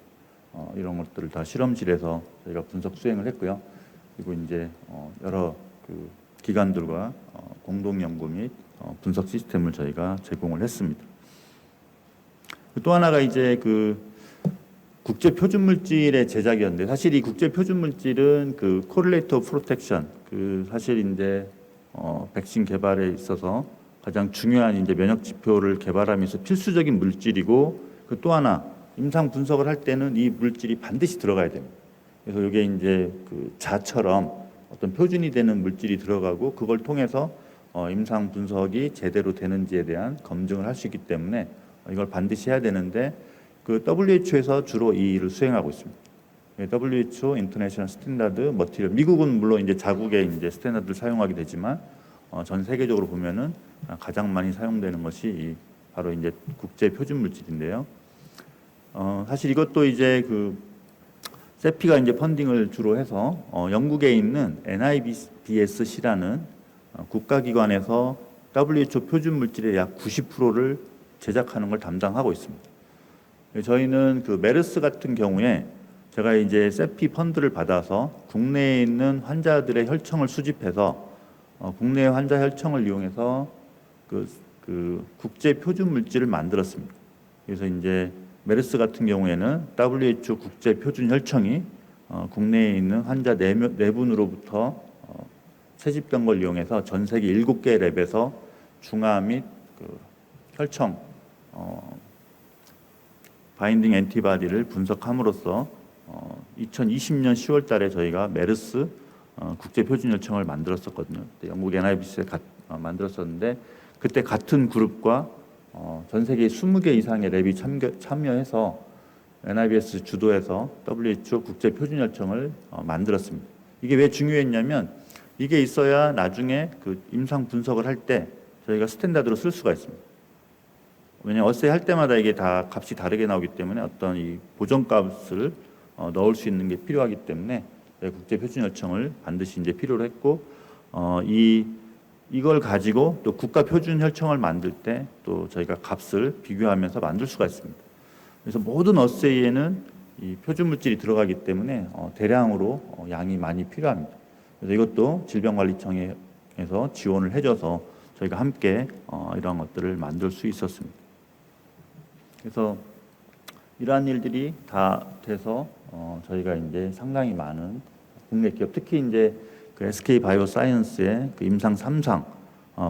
이런 것들을 다 실험실에서 저희가 분석 수행을 했고요. 그리고 이제 여러 그 기관들과 공동 연구 및 분석 시스템을 저희가 제공을 했습니다. 또 하나가 이제 그 국제 표준 물질의 제작이었는데, 사실 이 국제 표준 물질은 그 코릴레이터 프로텍션, 그 사실 이제 백신 개발에 있어서 가장 중요한 이제 면역 지표를 개발하면서 필수적인 물질이고, 그 또 하나 임상 분석을 할 때는 이 물질이 반드시 들어가야 됩니다. 그래서 이게 이제 그 자처럼 어떤 표준이 되는 물질이 들어가고 그걸 통해서 임상 분석이 제대로 되는지에 대한 검증을 할 수 있기 때문에 이걸 반드시 해야 되는데, 그 WHO에서 주로 이 일을 수행하고 있습니다. WHO 인터내셔널 스탠다드 머티리얼, 미국은 물론 이제 자국의 이제 스탠다드를 사용하게 되지만 전 세계적으로 보면은 가장 많이 사용되는 것이 바로 이제 국제 표준 물질인데요. 사실 이것도 이제 그 세피가 이제 펀딩을 주로 해서 영국에 있는 NIBSC라는 국가기관에서 WHO 표준 물질의 약 90%를 제작하는 걸 담당하고 있습니다. 저희는 그 메르스 같은 경우에 제가 이제 세피 펀드를 받아서 국내에 있는 환자들의 혈청을 수집해서 국내 환자 혈청을 이용해서 그 국제 표준 물질을 만들었습니다. 그래서 이제 메르스 같은 경우에는 WHO 국제 표준 혈청이 국내에 있는 환자 4분으로부터 채집된 걸 이용해서 전 세계 7개 랩에서 중화 및 그 혈청 바인딩 엔티바디를 분석함으로써 2020년 10월 달에 저희가 메르스 국제 표준 혈청을 만들었었거든요. 그때 영국 NIBS에 만들었었는데, 그때 같은 그룹과 전 세계 20개 이상의 랩이 참여해서 NIBS 주도해서 WHO 국제 표준 혈청을 만들었습니다. 이게 왜 중요했냐면, 이게 있어야 나중에 그 임상 분석을 할 때 저희가 스탠다드로 쓸 수가 있습니다. 왜냐하면 어세이 할 때마다 이게 다 값이 다르게 나오기 때문에 어떤 이 보정값을 넣을 수 있는 게 필요하기 때문에 국제 표준 혈청을 반드시 이제 필요로 했고, 이걸 가지고 또 국가 표준 혈청을 만들 때 또 저희가 값을 비교하면서 만들 수가 있습니다. 그래서 모든 어세이에는 이 표준 물질이 들어가기 때문에 대량으로 양이 많이 필요합니다. 그래서 이것도 질병관리청에서 지원을 해줘서 저희가 함께 이러한 것들을 만들 수 있었습니다. 그래서 이러한 일들이 다 돼서 저희가 이제 상당히 많은 국내 기업, 특히 이제 그 SK 바이오사이언스의 그 임상 3상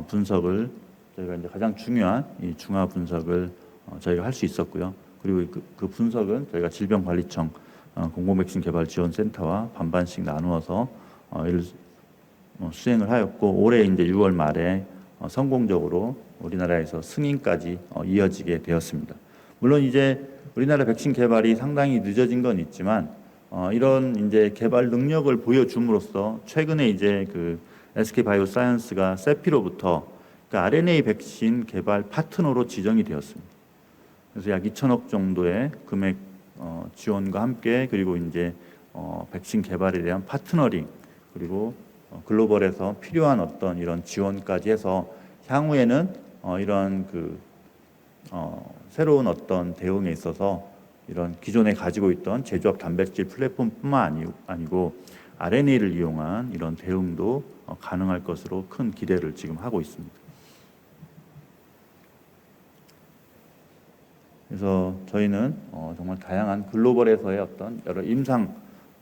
분석을 저희가 이제 가장 중요한 이 중화 분석을 저희가 할 수 있었고요. 그리고 그 분석은 저희가 질병관리청 공공백신 개발 지원센터와 반반씩 나누어서 이를 수행을 하였고, 올해 이제 6월 말에 성공적으로 우리나라에서 승인까지 이어지게 되었습니다. 물론 이제 우리나라 백신 개발이 상당히 늦어진 건 있지만 이런 이제 개발 능력을 보여줌으로써 최근에 이제 그 SK 바이오사이언스가 세피로부터 그 RNA 백신 개발 파트너로 지정이 되었습니다. 그래서 약 2천억 정도의 금액 지원과 함께 그리고 이제 백신 개발에 대한 파트너링 그리고 글로벌에서 필요한 어떤 이런 지원까지 해서 향후에는 이런 새로운 어떤 대응에 있어서 이런 기존에 가지고 있던 제조업 단백질 플랫폼뿐만 아니고 RNA를 이용한 이런 대응도 가능할 것으로 큰 기대를 지금 하고 있습니다. 그래서 저희는 정말 다양한 글로벌에서의 어떤 여러 임상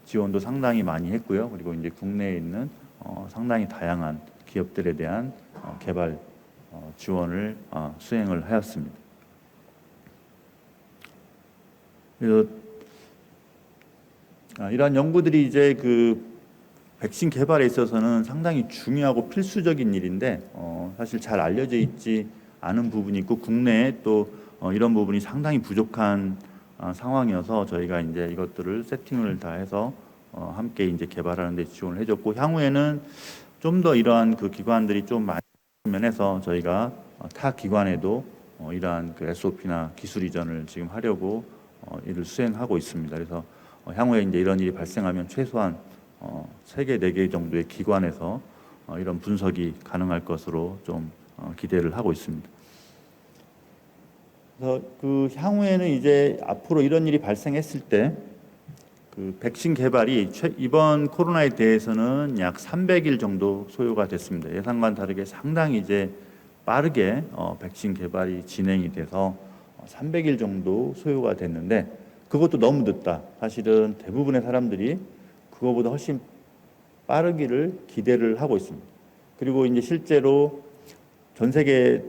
지원도 상당히 많이 했고요. 그리고 이제 국내에 있는 상당히 다양한 기업들에 대한 개발 지원을 수행을 하였습니다. 그래서 이러한 연구들이 이제 백신 개발에 있어서는 상당히 중요하고 필수적인 일인데 사실 잘 알려져 있지 않은 부분이 있고 국내에 또 이런 부분이 상당히 부족한 상황이어서 저희가 이제 이것들을 세팅을 다 해서 함께 이제 개발하는 데 지원을 해줬고 향후에는 좀 더 이러한 기관들이 좀 많이 면에서 저희가 타 기관에도 이러한 SOP나 기술 이전을 지금 하려고 일을 수행하고 있습니다. 그래서 향후에 이제 이런 일이 발생하면 최소한 3개, 4개 정도의 기관에서 이런 분석이 가능할 것으로 좀 기대를 하고 있습니다. 그래서 향후에는 이제 앞으로 이런 일이 발생했을 때 백신 개발이 이번 코로나에 대해서는 약 300일 정도 소요가 됐습니다. 예상과는 다르게 상당히 이제 빠르게 백신 개발이 진행이 돼서 300일 정도 소요가 됐는데 그것도 너무 늦다. 사실은 대부분의 사람들이 그거보다 훨씬 빠르기를 기대를 하고 있습니다. 그리고 이제 실제로 전 세계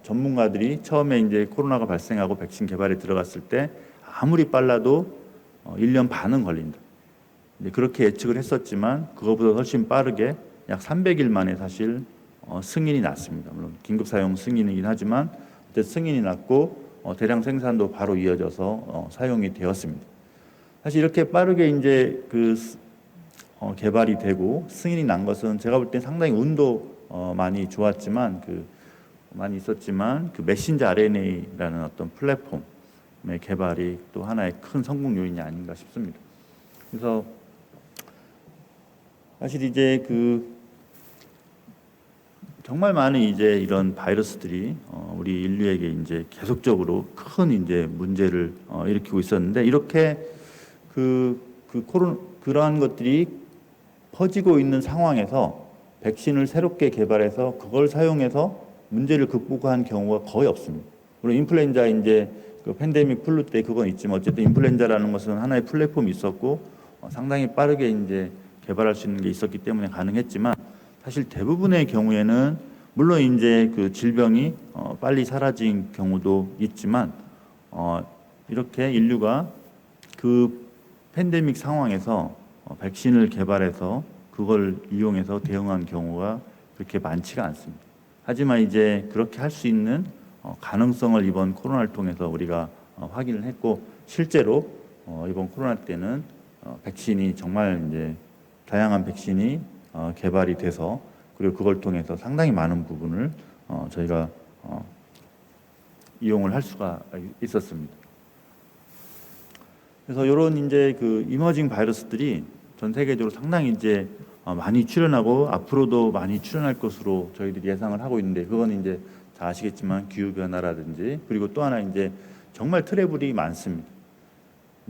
전문가들이 처음에 이제 코로나가 발생하고 백신 개발에 들어갔을 때 아무리 빨라도 1년 반은 걸린다. 그렇게 예측을 했었지만 그거보다 훨씬 빠르게 약 300일 만에 사실 승인이 났습니다. 물론 긴급 사용 승인이긴 하지만 승인이 났고 대량 생산도 바로 이어져서 사용이 되었습니다. 사실 이렇게 빠르게 이제 개발이 되고 승인이 난 것은 제가 볼 때 상당히 운도 많이 좋았지만 많이 있었지만 메신저 RNA라는 어떤 플랫폼의 개발이 또 하나의 큰 성공 요인이 아닌가 싶습니다. 그래서 사실 이제 정말 많은 이제 이런 바이러스들이 우리 인류에게 이제 계속적으로 큰 이제 문제를 일으키고 있었는데 이렇게 그러한 것들이 퍼지고 있는 상황에서 백신을 새롭게 개발해서 그걸 사용해서 문제를 극복한 경우가 거의 없습니다. 물론 인플루엔자 이제 팬데믹 플루 때 그건 있지만 어쨌든 인플루엔자라는 것은 하나의 플랫폼이 있었고 상당히 빠르게 이제 개발할 수 있는 게 있었기 때문에 가능했지만 사실 대부분의 경우에는 물론 이제 질병이 빨리 사라진 경우도 있지만 이렇게 인류가 팬데믹 상황에서 백신을 개발해서 그걸 이용해서 대응한 경우가 그렇게 많지가 않습니다. 하지만 이제 그렇게 할 수 있는 가능성을 이번 코로나를 통해서 우리가 확인을 했고 실제로 이번 코로나 때는 백신이 정말 이제 다양한 백신이 개발이 돼서 그리고 그걸 통해서 상당히 많은 부분을 저희가 이용을 할 수가 있었습니다. 그래서 이런 이제 이머징 바이러스들이 전 세계적으로 상당히 이제 많이 출현하고 앞으로도 많이 출현할 것으로 저희들이 예상을 하고 있는데 그건 이제 다 아시겠지만 기후 변화라든지 그리고 또 하나 이제 정말 트러블이 많습니다.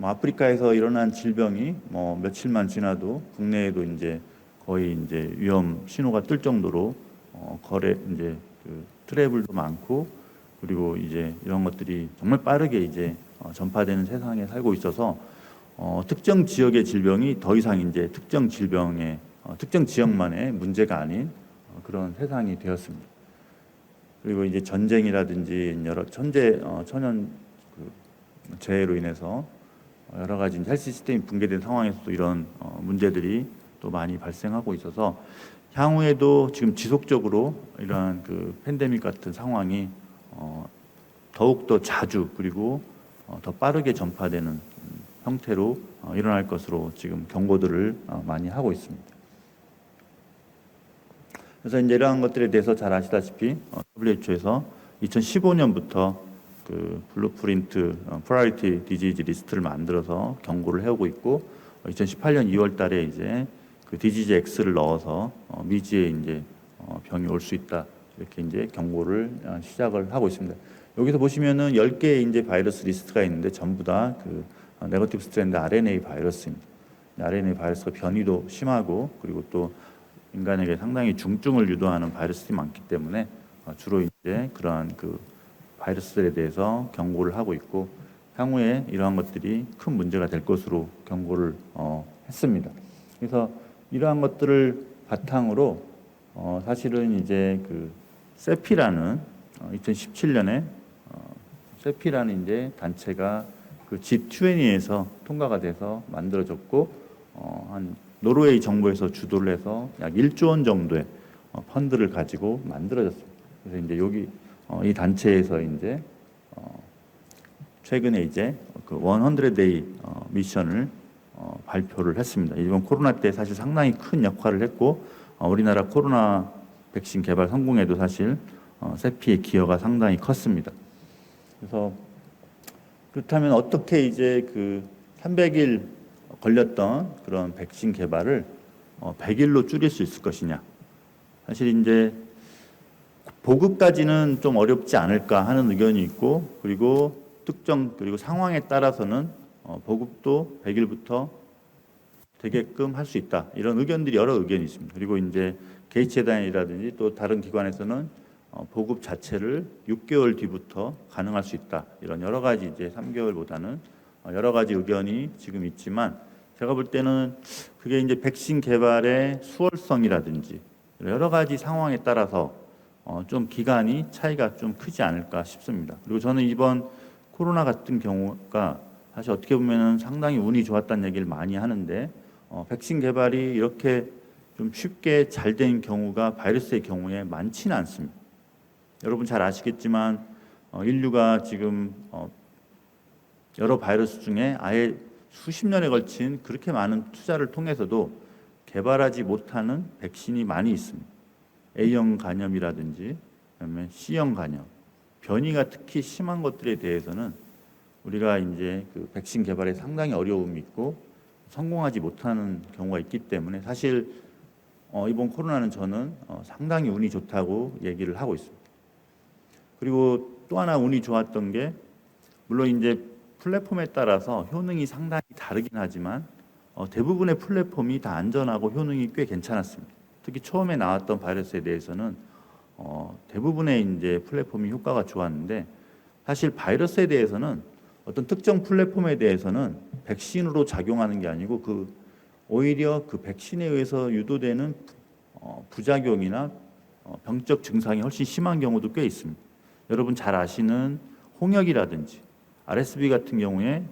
아프리카에서 일어난 질병이 며칠만 지나도 국내에도 이제 거의 이제 위험 신호가 뜰 정도로 이제 트러블도 많고 그리고 이제 이런 것들이 정말 빠르게 이제 전파되는 세상에 살고 있어서 특정 지역의 질병이 더 이상 이제 특정 질병의 특정 지역만의 문제가 아닌 그런 세상이 되었습니다. 그리고 이제 전쟁이라든지 여러 천연 재해로 인해서 여러 가지 헬스 시스템이 붕괴된 상황에서도 이런 문제들이 또 많이 발생하고 있어서 향후에도 지금 지속적으로 이러한 팬데믹 같은 상황이 더욱 더 자주 그리고 더 빠르게 전파되는 형태로 일어날 것으로 지금 경고들을 많이 하고 있습니다. 그래서 이제 이러한 것들에 대해서 잘 아시다시피 WHO에서 2015년부터 그 블루프린트 프라이어리티 디지즈 리스트를 만들어서 경고를 해오고 있고 2018년 2월 달에 이제 그 디지즈 X를 넣어서 미지에 이제 병이 올 수 있다 이렇게 이제 경고를 시작을 하고 있습니다. 여기서 보시면은 10개의 이제 바이러스 리스트가 있는데 전부 다 그 네거티브 스트랜드 RNA 바이러스입니다. RNA 바이러스가 변이도 심하고 그리고 또 인간에게 상당히 중증을 유도하는 바이러스들이 많기 때문에 주로 이제 그러한 그 바이러스들에 대해서 경고를 하고 있고 향후에 이러한 것들이 큰 문제가 될 것으로 경고를 했습니다. 그래서 이러한 것들을 바탕으로 사실은 이제 그 세피라는 2017년에 세피라는 이제 단체가 그 G20에서 통과가 돼서 만들어졌고 한 노르웨이 정부에서 주도를 해서 약 1조 원 정도의 펀드를 가지고 만들어졌습니다. 그래서 이제 여기 이 단체에서 이제 최근에 이제 그 100데이 미션을 발표를 했습니다. 이번 코로나 때 사실 상당히 큰 역할을 했고 우리나라 코로나 백신 개발 성공에도 사실 세피의 기여가 상당히 컸습니다. 그래서 그렇다면 어떻게 이제 그 300일 걸렸던 그런 백신 개발을 100일로 줄일 수 있을 것이냐? 사실 이제 보급까지는 좀 어렵지 않을까 하는 의견이 있고 그리고 그리고 상황에 따라서는 보급도 100일부터 되게끔 할 수 있다 이런 의견들이 여러 의견이 있습니다. 그리고 이제 게이츠 재단이라든지 또 다른 기관에서는 보급 자체를 6개월 뒤부터 가능할 수 있다 이런 여러 가지 이제 3개월보다는 여러 가지 의견이 지금 있지만 제가 볼 때는 그게 이제 백신 개발의 수월성이라든지 여러 가지 상황에 따라서 좀 기간이 차이가 좀 크지 않을까 싶습니다. 그리고 저는 이번 코로나 같은 경우가 사실 어떻게 보면은 상당히 운이 좋았다는 얘기를 많이 하는데 백신 개발이 이렇게 좀 쉽게 잘 된 경우가 바이러스의 경우에 많지는 않습니다. 여러분 잘 아시겠지만 인류가 지금 여러 바이러스 중에 아예 수십 년에 걸친 그렇게 많은 투자를 통해서도 개발하지 못하는 백신이 많이 있습니다. A형 간염이라든지 그다음에 C형 간염, 변이가 특히 심한 것들에 대해서는 우리가 이제 그 백신 개발에 상당히 어려움이 있고 성공하지 못하는 경우가 있기 때문에 사실 이번 코로나는 저는 상당히 운이 좋다고 얘기를 하고 있습니다. 그리고 또 하나 운이 좋았던 게 물론 이제 플랫폼에 따라서 효능이 상당히 다르긴 하지만 대부분의 플랫폼이 다 안전하고 효능이 꽤 괜찮았습니다. 특히 처음에 나왔던 바이러스에 대해서는 대부분의 이제 플랫폼이 효과가 좋았는데 사실 바이러스에 대해서는 어떤 특정 플랫폼에 대해서는 백신으로 작용하는 게 아니고 오히려 그 백신에 의해서 유도되는 부작용이나 병적 증상이 훨씬 심한 경우도 꽤 있습니다. 여러분 잘 아시는 홍역이라든지 RSV 같은 경우에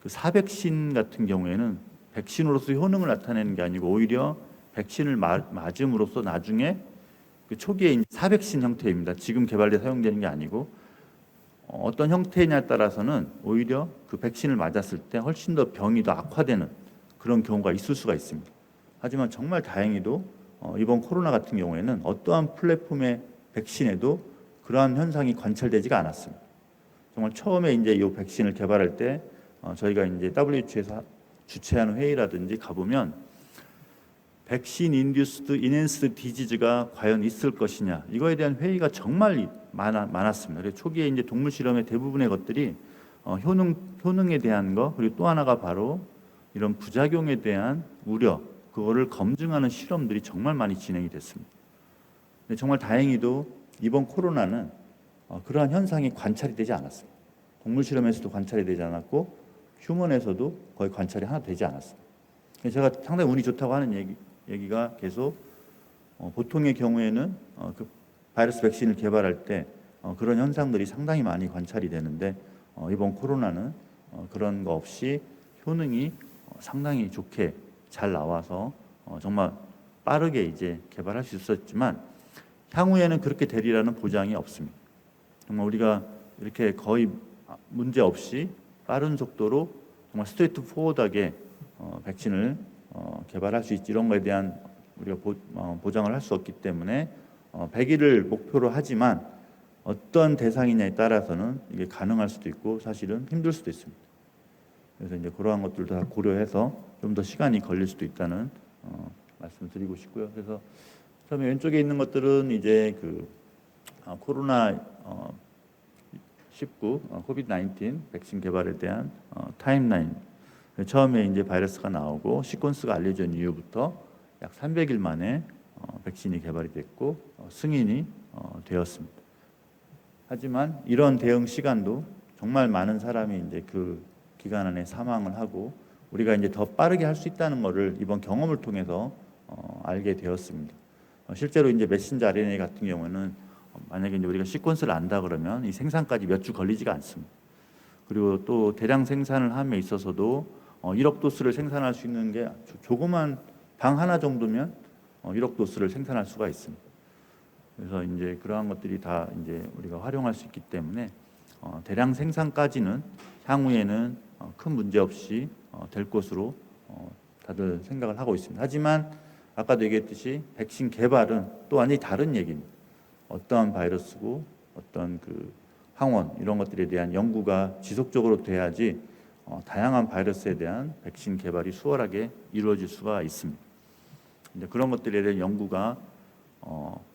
그 사백신 같은 경우에는 백신으로서 효능을 나타내는 게 아니고 오히려 백신을 맞음으로써 나중에 그 초기에 이제 사백신 형태입니다. 지금 개발돼 사용되는 게 아니고 어떤 형태냐에 따라서는 오히려 그 백신을 맞았을 때 훨씬 더 병이 더 악화되는 그런 경우가 있을 수가 있습니다. 하지만 정말 다행히도 이번 코로나 같은 경우에는 어떠한 플랫폼의 백신에도 그러한 현상이 관찰되지가 않았습니다. 정말 처음에 이제 이 백신을 개발할 때 저희가 이제 WHO에서 주최하는 회의라든지 가보면 백신 인듀스드 인핸스드 디지즈가 과연 있을 것이냐 이거에 대한 회의가 정말 많았습니다. 그래서 초기에 이제 동물 실험의 대부분의 것들이 효능에 대한 거 그리고 또 하나가 바로 이런 부작용에 대한 우려 그거를 검증하는 실험들이 정말 많이 진행이 됐습니다. 근데 정말 다행히도 이번 코로나는 그러한 현상이 관찰이 되지 않았습니다. 동물 실험에서도 관찰이 되지 않았고 휴먼에서도 거의 관찰이 하나 되지 않았습니다. 제가 상당히 운이 좋다고 하는 얘기가 계속 보통의 경우에는 그 바이러스 백신을 개발할 때 그런 현상들이 상당히 많이 관찰이 되는데 이번 코로나는 그런 거 없이 효능이 상당히 좋게 잘 나와서 정말 빠르게 이제 개발할 수 있었지만 향후에는 그렇게 되리라는 보장이 없습니다. 정말 우리가 이렇게 거의 문제 없이 빠른 속도로 정말 스트레이트 포워드하게 백신을 개발할 수 있지 이런 거에 대한 우리가 보장을 할 수 없기 때문에 100일을 목표로 하지만 어떤 대상이냐에 따라서는 이게 가능할 수도 있고 사실은 힘들 수도 있습니다. 그래서 이제 그러한 것들도 다 고려해서 좀 더 시간이 걸릴 수도 있다는 말씀드리고 싶고요. 그래서 처음에 왼쪽에 있는 것들은 이제 그 코로나 19 코비드-19 백신 개발에 대한 타임라인. 처음에 이제 바이러스가 나오고 시퀀스가 알려진 이후부터 약 300일 만에 백신이 개발이 됐고 승인이 되었습니다. 하지만 이런 대응 시간도 정말 많은 사람이 이제 그 기간 안에 사망을 하고 우리가 이제 더 빠르게 할 수 있다는 것을 이번 경험을 통해서 알게 되었습니다. 실제로 이제 메신저 RNA 같은 경우는 만약에 이제 우리가 시퀀스를 안다 그러면 이 생산까지 몇 주 걸리지가 않습니다. 그리고 또 대량 생산을 함에 있어서도 1억 도스를 생산할 수 있는 게 조그만 방 하나 정도면 1억 도스를 생산할 수가 있습니다. 그래서 이제 그러한 것들이 다 이제 우리가 활용할 수 있기 때문에 대량 생산까지는 향후에는 큰 문제 없이 될 것으로 다들 생각을 하고 있습니다. 하지만 아까도 얘기했듯이 백신 개발은 또 완전히 다른 얘기입니다. 어떠한 바이러스고 어떤 그 항원 이런 것들에 대한 연구가 지속적으로 돼야지 다양한 바이러스에 대한 백신 개발이 수월하게 이루어질 수가 있습니다. 이제 그런 것들에 대한 연구가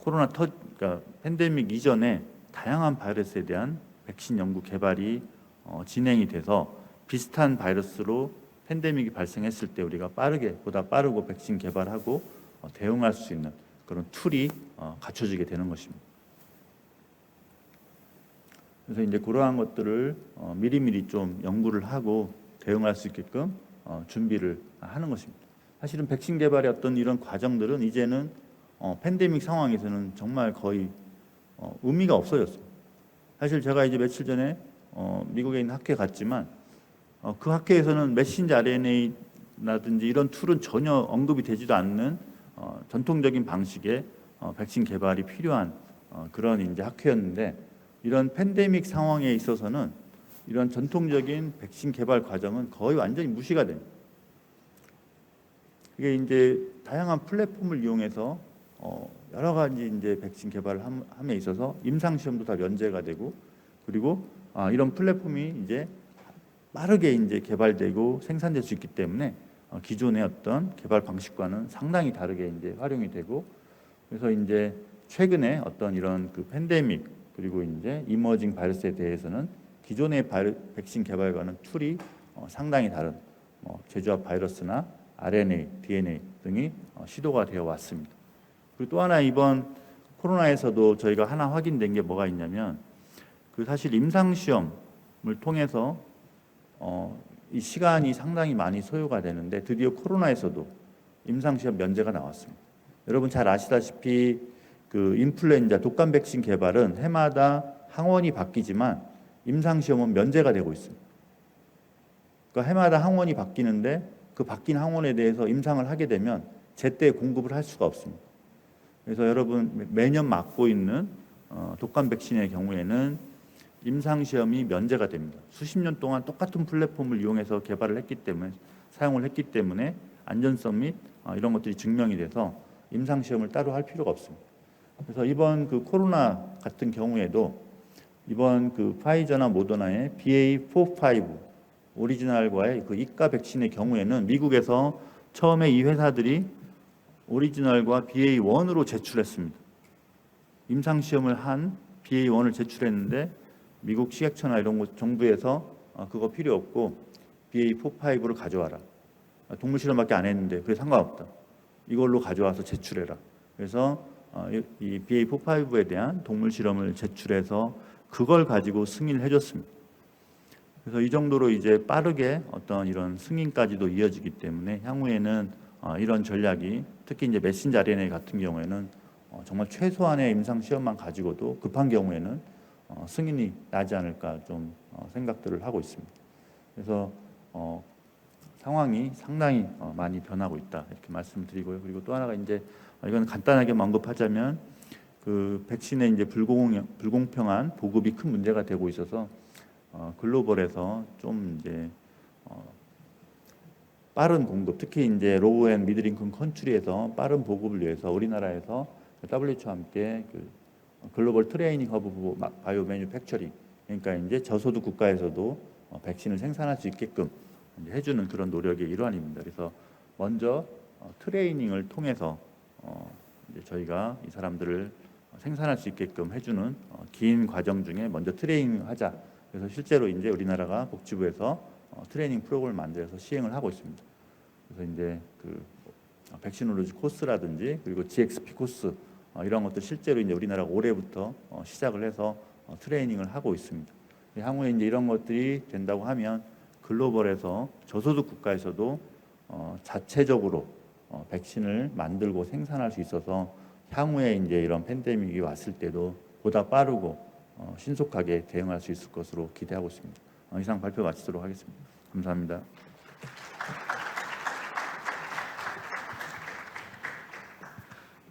그러니까 팬데믹 이전에 다양한 바이러스에 대한 백신 연구 개발이 진행이 돼서 비슷한 바이러스로 팬데믹이 발생했을 때 우리가 보다 빠르고 백신 개발하고 대응할 수 있는 그런 툴이 갖춰지게 되는 것입니다. 그래서 이제 그러한 것들을 미리미리 좀 연구를 하고 대응할 수 있게끔 준비를 하는 것입니다. 사실은 백신 개발의 어떤 이런 과정들은 이제는 팬데믹 상황에서는 정말 거의 의미가 없어졌습니다. 사실 제가 이제 며칠 전에 미국에 있는 학회에 갔지만 그 학회에서는 메신저 RNA라든지 이런 툴은 전혀 언급이 되지도 않는 전통적인 방식의 백신 개발이 필요한 그런 이제 학회였는데 이런 팬데믹 상황에 있어서는 이런 전통적인 백신 개발 과정은 거의 완전히 무시가 됩니다. 이게 이제 다양한 플랫폼을 이용해서 여러 가지 이제 백신 개발을 함에 있어서 임상 시험도 다 면제가 되고 그리고 이런 플랫폼이 이제 빠르게 이제 개발되고 생산될 수 있기 때문에 기존의 어떤 개발 방식과는 상당히 다르게 이제 활용이 되고 그래서 이제 최근에 어떤 이런 그 팬데믹 그리고 이제 이머징 바이러스에 대해서는 기존의 백신 개발과는 툴이 상당히 다른 제조합 바이러스나 RNA, DNA 등이 시도가 되어 왔습니다. 그리고 또 하나 이번 코로나에서도 저희가 하나 확인된 게 뭐가 있냐면 그 사실 임상 시험을 통해서 이 시간이 상당히 많이 소요가 되는데 드디어 코로나에서도 임상 시험 면제가 나왔습니다. 여러분 잘 아시다시피 그 인플루엔자 독감 백신 개발은 해마다 항원이 바뀌지만 임상 시험은 면제가 되고 있습니다. 그러니까 해마다 항원이 바뀌는데 그 바뀐 항원에 대해서 임상을 하게 되면 제때 공급을 할 수가 없습니다. 그래서 여러분 매년 맞고 있는 독감 백신의 경우에는 임상 시험이 면제가 됩니다. 수십 년 동안 똑같은 플랫폼을 이용해서 개발을 했기 때문에 사용을 했기 때문에 안전성 및 이런 것들이 증명이 돼서 임상 시험을 따로 할 필요가 없습니다. 그래서 이번 그 코로나 같은 경우에도 이번 그 파이저나 모더나의 BA.4/5 오리지널과의 그 이가 백신의 경우에는 미국에서 처음에 이 회사들이 오리지널과 BA.1으로 제출했습니다. 임상 시험을 한 BA.1을 제출했는데 미국 식약처나 이런 곳 정부에서 그거 필요 없고 BA.4/5를 가져와라. 동물 실험밖에 안 했는데 그게 상관없다. 이걸로 가져와서 제출해라. 그래서 이 BA.4/5에 대한 동물 실험을 제출해서 그걸 가지고 승인을 해줬습니다. 그래서 이 정도로 이제 빠르게 어떤 이런 승인까지도 이어지기 때문에 향후에는 이런 전략이 특히 이제 메신저 RNA 같은 경우에는 정말 최소한의 임상 시험만 가지고도 급한 경우에는 승인이 나지 않을까 좀 생각들을 하고 있습니다. 그래서 상황이 상당히 많이 변하고 있다 이렇게 말씀드리고요. 그리고 또 하나가 이제 이건 간단하게 언급하자면 그 백신의 이제 불공평한 보급이 큰 문제가 되고 있어서 글로벌에서 좀 이제 빠른 공급, 특히 이제 로우 앤 미들 인컴 컨트리에서 빠른 보급을 위해서 우리나라에서 WHO와 함께 그 글로벌 트레이닝 허브 바이오 매뉴팩처링, 그러니까 이제 저소득 국가에서도 백신을 생산할 수 있게끔 이제 해주는 그런 노력의 일환입니다. 그래서 먼저 트레이닝을 통해서 이제 저희가 이 사람들을 생산할 수 있게끔 해주는 긴 과정 중에 먼저 트레이닝하자. 그래서 실제로 이제 우리나라가 복지부에서 트레이닝 프로그램을 만들어서 시행을 하고 있습니다. 그래서 이제 그 백신올로지 코스라든지 그리고 GXP 코스 이런 것들 실제로 이제 우리나라가 올해부터 시작을 해서 트레이닝을 하고 있습니다. 향후에 이제 이런 것들이 된다고 하면 글로벌에서 저소득 국가에서도 자체적으로 백신을 만들고 생산할 수 있어서 향후에 이제 이런 팬데믹이 왔을 때도 보다 빠르고 신속하게 대응할 수 있을 것으로 기대하고 있습니다. 이상 발표 마치도록 하겠습니다. 감사합니다.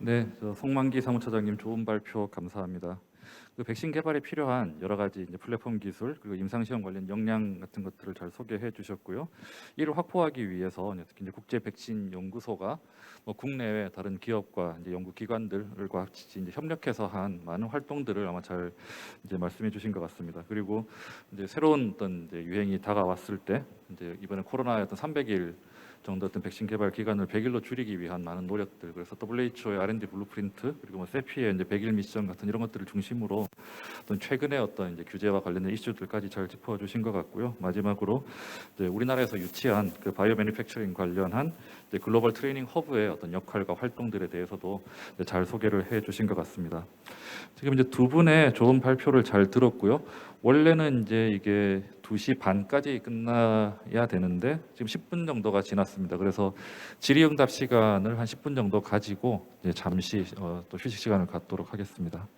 네, 송만기 사무처장님 좋은 발표 감사합니다. 그 백신 개발에 필요한 여러 가지 이제 플랫폼 기술 그리고 임상 시험 관련 역량 같은 것들을 잘 소개해 주셨고요. 이를 확보하기 위해서 특히 이제 국제 백신 연구소가 뭐 국내외 다른 기업과 이제 연구 기관들과 같이 이제 협력해서 한 많은 활동들을 아마 잘 이제 말씀해 주신 것 같습니다. 그리고 이제 새로운 어떤 이제 유행이 다가왔을 때 이제 이번에 코로나의 어떤 300일 정도 어떤 백신 개발 기간을 100일로 줄이기 위한 많은 노력들, 그래서 WHO의 R&D 블루프린트 그리고 뭐 세피의 이제 100일 미션 같은 이런 것들을 중심으로 어떤 최근의 어떤 이제 규제와 관련된 이슈들까지 잘 짚어주신 것 같고요. 마지막으로 이제 우리나라에서 유치한 그 바이오 매니팩처링 관련한 이제 글로벌 트레이닝 허브의 어떤 역할과 활동들에 대해서도 잘 소개를 해주신 것 같습니다. 지금 이제 두 분의 좋은 발표를 잘 들었고요. 원래는 이제 이게 2시 반까지 끝나야 되는데 지금 10분 정도가 지났습니다. 그래서 질의응답 시간을 한 10분 정도 가지고 이제 잠시 또 휴식 시간을 갖도록 하겠습니다.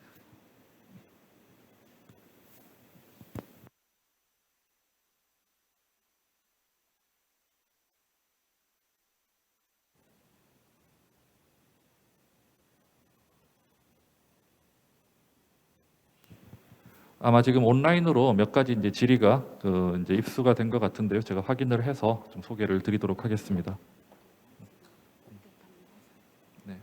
아마 지금 온라인으로 몇 가지 이제 질의가 이제 입수가 된 것 같은데요. 제가 확인을 해서 좀 소개를 드리도록 하겠습니다. 네.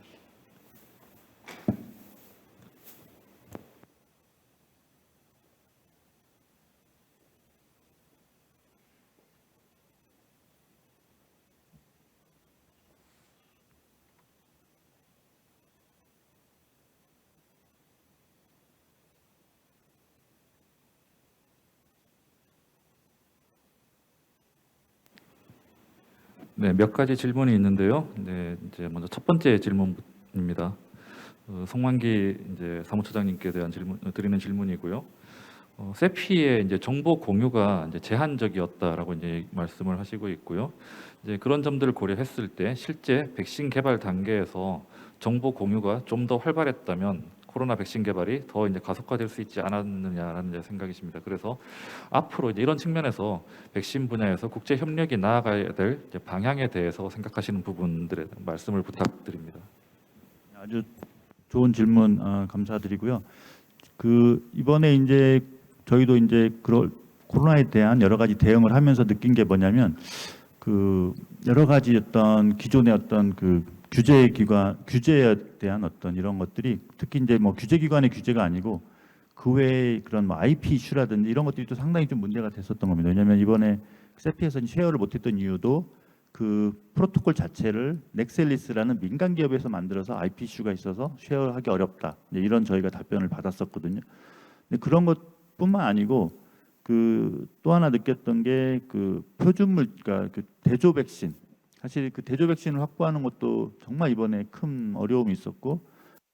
네, 몇 가지 질문이 있는데요. 네, 이제 먼저 첫 번째 질문입니다. 송만기 이제 사무처장님께 대한 드리는 질문이고요. 세피의 이제 정보 공유가 이제 제한적이었다라고 이제 말씀을 하시고 있고요. 이제 그런 점들을 고려했을 때 실제 백신 개발 단계에서 정보 공유가 좀 더 활발했다면 코로나 백신 개발이 더 이제 가속화될 수 있지 않았느냐라는 이제 생각이십니다. 그래서 앞으로 이제 이런 측면에서 백신 분야에서 국제 협력이 나아가야 될 이제 방향에 대해서 생각하시는 부분들에 말씀을 부탁드립니다. 아주 좋은 질문 감사드리고요. 그 이번에 이제 저희도 이제 그런 코로나에 대한 여러 가지 대응을 하면서 느낀 게 뭐냐면 그 여러 가지 어떤 기존의 어떤 그 규제에 대한 어떤 이런 것들이 특히 이제 뭐 규제기관의 규제가 아니고 그 외에 그런 뭐 IP 이슈라든지 이런 것들이 또 상당히 좀 문제가 됐었던 겁니다. 왜냐하면 이번에 세피에서 쉐어를 못했던 이유도 그 프로토콜 자체를 넥셀리스라는 민간 기업에서 만들어서 IP 이슈가 있어서 쉐어하기 어렵다. 이런 저희가 답변을 받았었거든요. 근데 그런 것뿐만 아니고 그 또 하나 느꼈던 게 그 표준물, 그러니까 그 대조 백신. 사실 그 대조 백신을 확보하는 것도 정말 이번에 큰 어려움이 있었고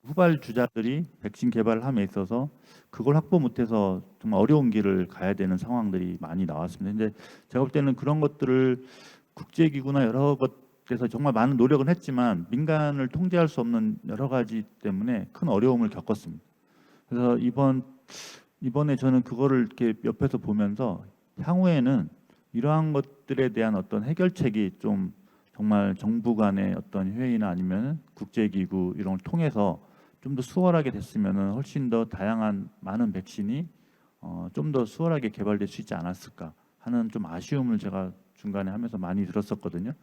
후발 주자들이 백신 개발을 함에 있어서 그걸 확보 못해서 정말 어려운 길을 가야 되는 상황들이 많이 나왔습니다. 근데 제가 볼 때는 그런 것들을 국제기구나 여러 곳에서 정말 많은 노력은 했지만 민간을 통제할 수 없는 여러 가지 때문에 큰 어려움을 겪었습니다. 그래서 이번에 저는 그거를 이렇게 옆에서 보면서 향후에는 이러한 것들에 대한 어떤 해결책이 좀 정말 정부 간의 어떤 회의나 아니면 국제기구 이런 걸 통해서 좀 더 수월하게 됐으면 훨씬 더 다양한 많은 백신이 좀 더 수월하게 개발될 수 있지 않았을까 하는 좀 아쉬움을 제가 중간에 하면서 많이 들었었거든요.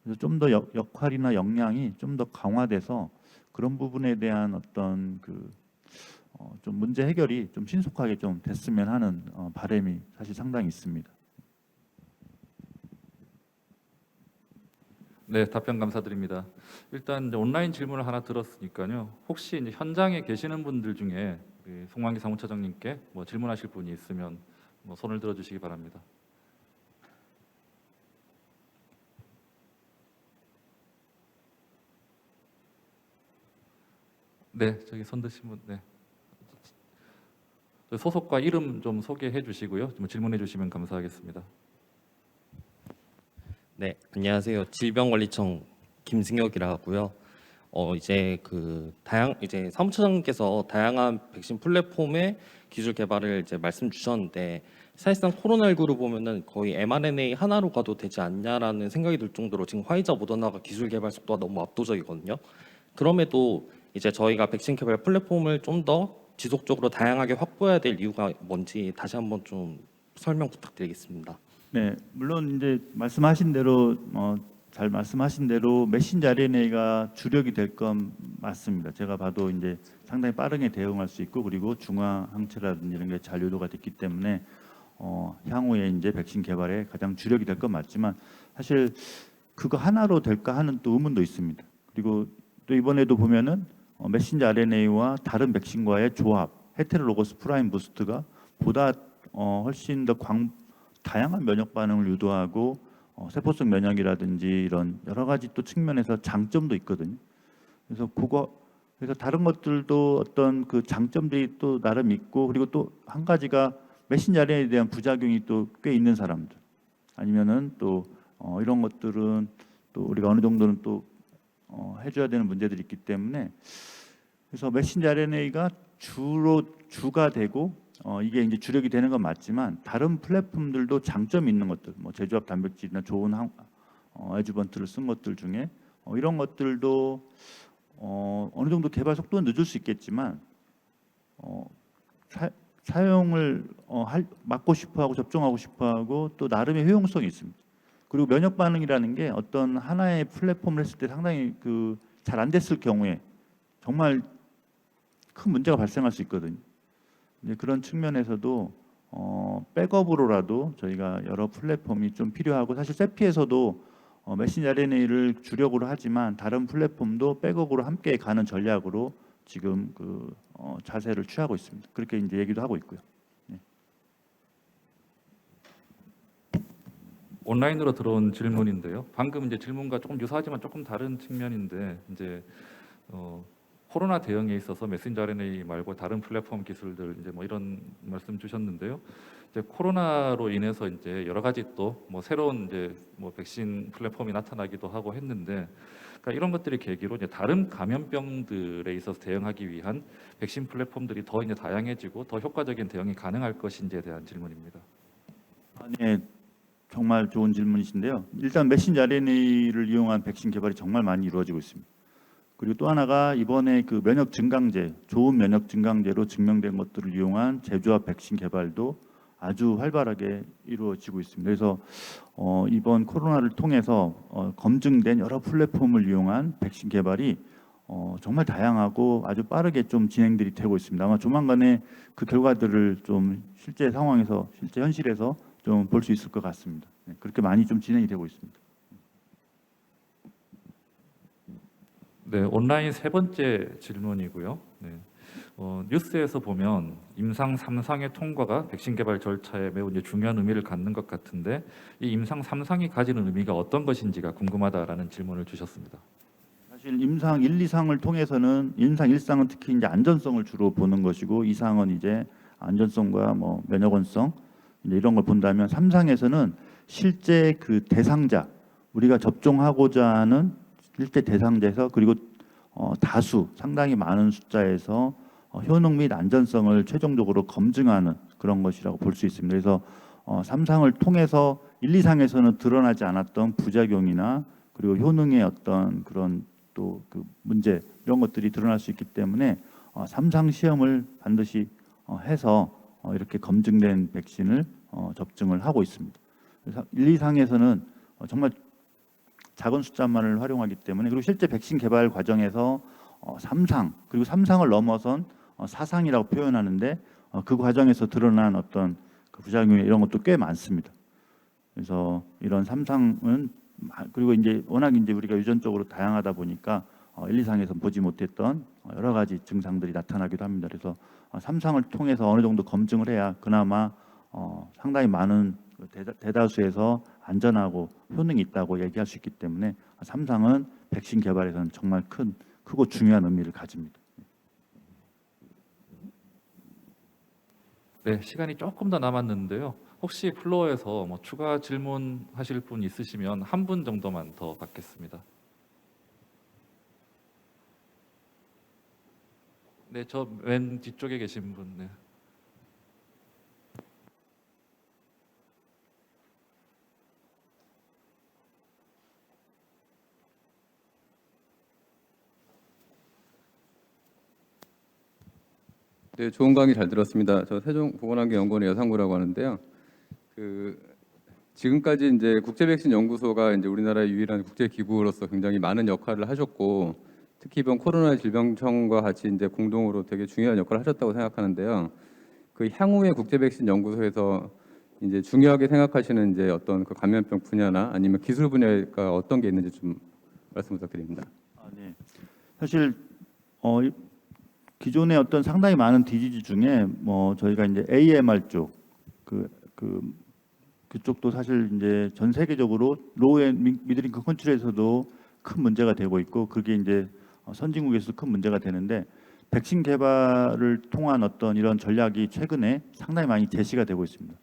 그래서 좀 더 역할이나 역량이 좀 더 강화돼서 그런 부분에 대한 어떤 그 좀 문제 해결이 좀 신속하게 좀 됐으면 하는 바람이 사실 상당히 있습니다. 네, 답변 감사드립니다. 일단 이제 온라인 질문을 하나 들었으니까요. 혹시 이제 현장에 계시는 분들 중에 우리 송만기 사무처장님께 뭐 질문하실 분이 있으면 뭐 손을 들어주시기 바랍니다. 네, 저기 손 드신 분, 네. 소속과 이름 좀 소개해 주시고요. 좀 질문해 주시면 감사하겠습니다. 네, 안녕하세요. 질병관리청 김승혁이라 하고요. 이제 사무처장님께서 다양한 백신 플랫폼의 기술 개발을 이제 말씀 주셨는데 사실상 코로나19를 보면은 거의 mRNA 하나로 가도 되지 않냐라는 생각이 들 정도로 지금 화이자 모더나가 기술 개발 속도가 너무 압도적이거든요. 그럼에도 이제 저희가 백신 개발 플랫폼을 좀 더 지속적으로 다양하게 확보해야 될 이유가 뭔지 다시 한번 좀 설명 부탁드리겠습니다. 네, 물론 이제 말씀하신 대로 잘 말씀하신 대로 메신저 RNA가 주력이 될 건 맞습니다. 제가 봐도 이제 상당히 빠르게 대응할 수 있고 그리고 중화 항체라든지 이런 게 잘 유도가 됐기 때문에 향후에 이제 백신 개발에 가장 주력이 될 건 맞지만 사실 그거 하나로 될까 하는 또 의문도 있습니다. 그리고 또 이번에도 보면은 메신저 RNA와 다른 백신과의 조합, 헤테로로거스 프라임 부스트가 보다 훨씬 더 다양한 면역 반응을 유도하고 세포성 면역이라든지 이런 여러 가지 또 측면에서 장점도 있거든요. 그래서 다른 것들도 어떤 그 장점들이 또 나름 있고 그리고 또 한 가지가 메신저 RNA에 대한 부작용이 또 꽤 있는 사람들 아니면은 또 이런 것들은 또 우리가 어느 정도는 또 해줘야 되는 문제들이 있기 때문에 그래서 메신저 RNA가 주가 되고 이게 이제 주력이 되는 건 맞지만 다른 플랫폼들도 장점이 있는 것들, 뭐 제조합 단백질이나 좋은 애주번트를 쓴 것들 중에 이런 것들도 어느 정도 개발 속도는 늦을 수 있겠지만 사용을 맞고 싶어하고 접종하고 싶어하고 또 나름의 효용성이 있습니다. 그리고 면역 반응이라는 게 어떤 하나의 플랫폼을 했을 때 상당히 그 잘 안 됐을 경우에 정말 큰 문제가 발생할 수 있거든요. 이제 그런 측면에서도 백업으로라도 저희가 여러 플랫폼이 좀 필요하고 사실 세피에서도 메신저 RNA를 주력으로 하지만 다른 플랫폼도 백업으로 함께 가는 전략으로 지금 그 자세를 취하고 있습니다. 그렇게 이제 얘기도 하고 있고요. 네. 온라인으로 들어온 질문인데요. 방금 이제 질문과 조금 유사하지만 조금 다른 측면인데 이제 코로나 대응에 있어서 메신저 RNA 말고 다른 플랫폼 기술들 이제 뭐 이런 말씀 주셨는데요. 이제 코로나로 인해서 이제 여러 가지 또 뭐 새로운 이제 뭐 백신 플랫폼이 나타나기도 하고 했는데, 그러니까 이런 것들이 계기로 이제 다른 감염병들에 있어서 대응하기 위한 백신 플랫폼들이 더 이제 다양해지고 더 효과적인 대응이 가능할 것인지에 대한 질문입니다. 네, 정말 좋은 질문이신데요. 일단 메신저 RNA를 이용한 백신 개발이 정말 많이 이루어지고 있습니다. 그리고 또 하나가 이번에 그 면역 증강제, 좋은 면역 증강제로 증명된 것들을 이용한 제조합 백신 개발도 아주 활발하게 이루어지고 있습니다. 그래서 이번 코로나를 통해서 검증된 여러 플랫폼을 이용한 백신 개발이 정말 다양하고 아주 빠르게 좀 진행들이 되고 있습니다. 아마 조만간에 그 결과들을 좀 실제 상황에서, 실제 현실에서 좀 볼 수 있을 것 같습니다. 네, 그렇게 많이 좀 진행이 되고 있습니다. 네, 온라인 세 번째 질문이고요. 네. 뉴스에서 보면 임상 3상의 통과가 백신 개발 절차에 매우 이제 중요한 의미를 갖는 것 같은데 이 임상 3상이 가지는 의미가 어떤 것인지가 궁금하다라는 질문을 주셨습니다. 사실 임상 1, 2상을 통해서는 임상 1상은 특히 이제 안전성을 주로 보는 것이고 2상은 이제 안전성과 뭐 면역원성 이제 이런 걸 본다면 3상에서는 실제 그 대상자 우리가 접종하고자 하는 실제 대상자에서 그리고 다수 상당히 많은 숫자에서 효능 및 안전성을 최종적으로 검증하는 그런 것이라고 볼 수 있습니다. 그래서 3상을 통해서 1, 2상에서는 드러나지 않았던 부작용이나 그리고 효능의 어떤 그런 또 그 문제 이런 것들이 드러날 수 있기 때문에 3상 시험을 반드시 해서 이렇게 검증된 백신을 접종을 하고 있습니다. 그래서 1, 2상에서는 정말 작은 숫자만을 활용하기 때문에 그리고 실제 백신 개발 과정에서 3상 그리고 3상을 넘어선 사상이라고 표현하는데 그 과정에서 드러난 어떤 그 부작용 이런 것도 꽤 많습니다. 그래서 이런 3상은 그리고 이제 워낙 이제 우리가 유전적으로 다양하다 보니까 1, 2상에서 보지 못했던 여러 가지 증상들이 나타나기도 합니다. 그래서 3상을 통해서 어느 정도 검증을 해야 그나마 상당히 많은 대다수에서 안전하고 효능이 있다고 얘기할 수 있기 때문에 3상은 백신 개발에서는 정말 크고 중요한 의미를 가집니다. 네, 시간이 조금 더 남았는데요. 혹시 플로어에서 뭐 추가 질문하실 분 있으시면 한 분 정도만 더 받겠습니다. 네, 저 왼 뒤쪽에 계신 분. 네. 네, 좋은 강의 잘 들었습니다. 저 세종보건환경연구원의 여상구라고 하는데요. 지금까지 이제 국제백신연구소가 이제 우리나라의 유일한 국제기구로서 굉장히 많은 역할을 하셨고, 특히 이번 코로나 질병청과 같이 이제 공동으로 되게 중요한 역할을 하셨다고 생각하는데요. 그 향후에 국제백신연구소에서 이제 중요하게 생각하시는 이제 어떤 그 감염병 분야나 아니면 기술 분야가 어떤 게 있는지 좀 말씀 부탁드립니다. 네. 사실 기존의 어떤 상당히 많은 디지즈 중에 뭐 저희가 이제 AMR 쪽 그쪽도 사실 이제 전 세계적으로 로우 앤 미들 인컴 컨트리에서도 큰 문제가 되고 있고 그게 이제 선진국에서도 큰 문제가 되는데 백신 개발을 통한 어떤 이런 전략이 최근에 상당히 많이 제시가 되고 있습니다.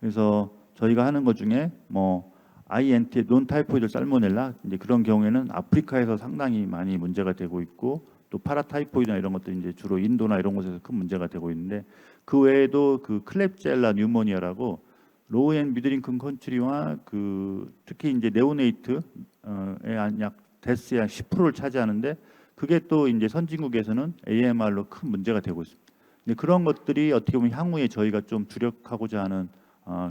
그래서 저희가 하는 것 중에 뭐 INT 논 타이포이드 살모넬라 이제 그런 경우에는 아프리카에서 상당히 많이 문제가 되고 있고 또 파라타이포이드나 이런 것들이 이제 주로 인도나 이런 곳에서 큰 문제가 되고 있는데 그 외에도 그 클렙젤라 뉴모니아라고 로우 앤 미들 인컴 컨트리와 그 특히 이제 네오네이트의 약 데스의 약 10%를 차지하는데 그게 또 이제 선진국에서는 AMR로 큰 문제가 되고 있습니다. 근데 그런 것들이 어떻게 보면 향후에 저희가 좀 주력하고자 하는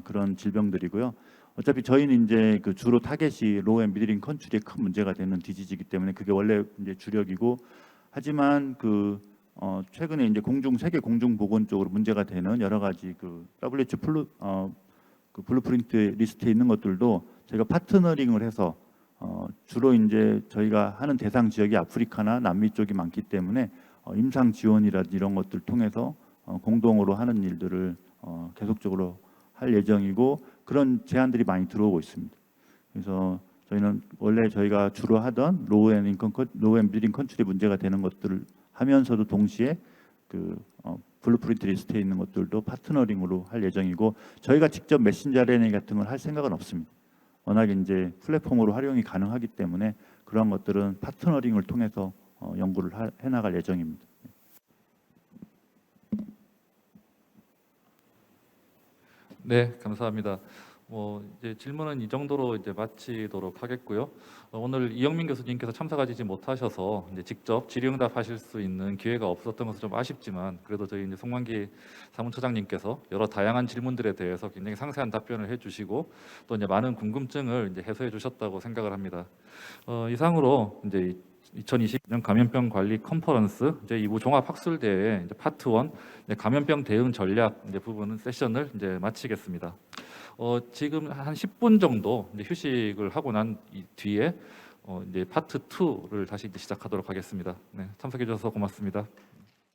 그런 질병들이고요. 어차피 저희는 이제 그 주로 타겟이 로우 앤 미들 인컴 컨트리에 큰 문제가 되는 디지즈이기 때문에 그게 원래 이제 주력이고 하지만 그 최근에 이제 세계 공중보건 쪽으로 문제가 되는 여러 가지 그 WHO 그 블루프린트 리스트에 있는 것들도 저희가 파트너링을 해서 주로 이제 저희가 하는 대상 지역이 아프리카나 남미 쪽이 많기 때문에 임상 지원이라든지 이런 것들 통해서 공동으로 하는 일들을 계속적으로 할 예정이고 그런 제안들이 많이 들어오고 있습니다. 그래서 저희는 원래 저희가 주로 하던 로우 앤 미들 인컴 컨트리 문제가 되는 것들을 하면서도 동시에 그 블루프린트 리스트에 있는 것들도 파트너링으로 할 예정이고 저희가 직접 메신저 RNA 같은 걸 할 생각은 없습니다. 워낙 이제 플랫폼으로 활용이 가능하기 때문에 그런 것들은 파트너링을 통해서 연구를 해나갈 예정입니다. 네, 감사합니다. 이제 질문은 이 정도로 이제 마치도록 하겠고요. 오늘 이영민 교수님께서 참석하지 못하셔서 이제 직접 질의응답하실 수 있는 기회가 없었던 것은 좀 아쉽지만 그래도 저희 이제 송만기 사무처장님께서 여러 다양한 질문들에 대해서 굉장히 상세한 답변을 해주시고 또 이제 많은 궁금증을 이제 해소해 주셨다고 생각을 합니다. 이상으로 이제 2020년 감염병 관리 컨퍼런스 제2부 종합학술대회 이제 파트 1 감염병 대응 전략 이제 부분 세션을 이제 마치겠습니다. 지금 한 10분 정도 이제 휴식을 하고 난 뒤에 이제 파트 2를 다시 이제 시작하도록 하겠습니다. 네, 참석해 주셔서 고맙습니다.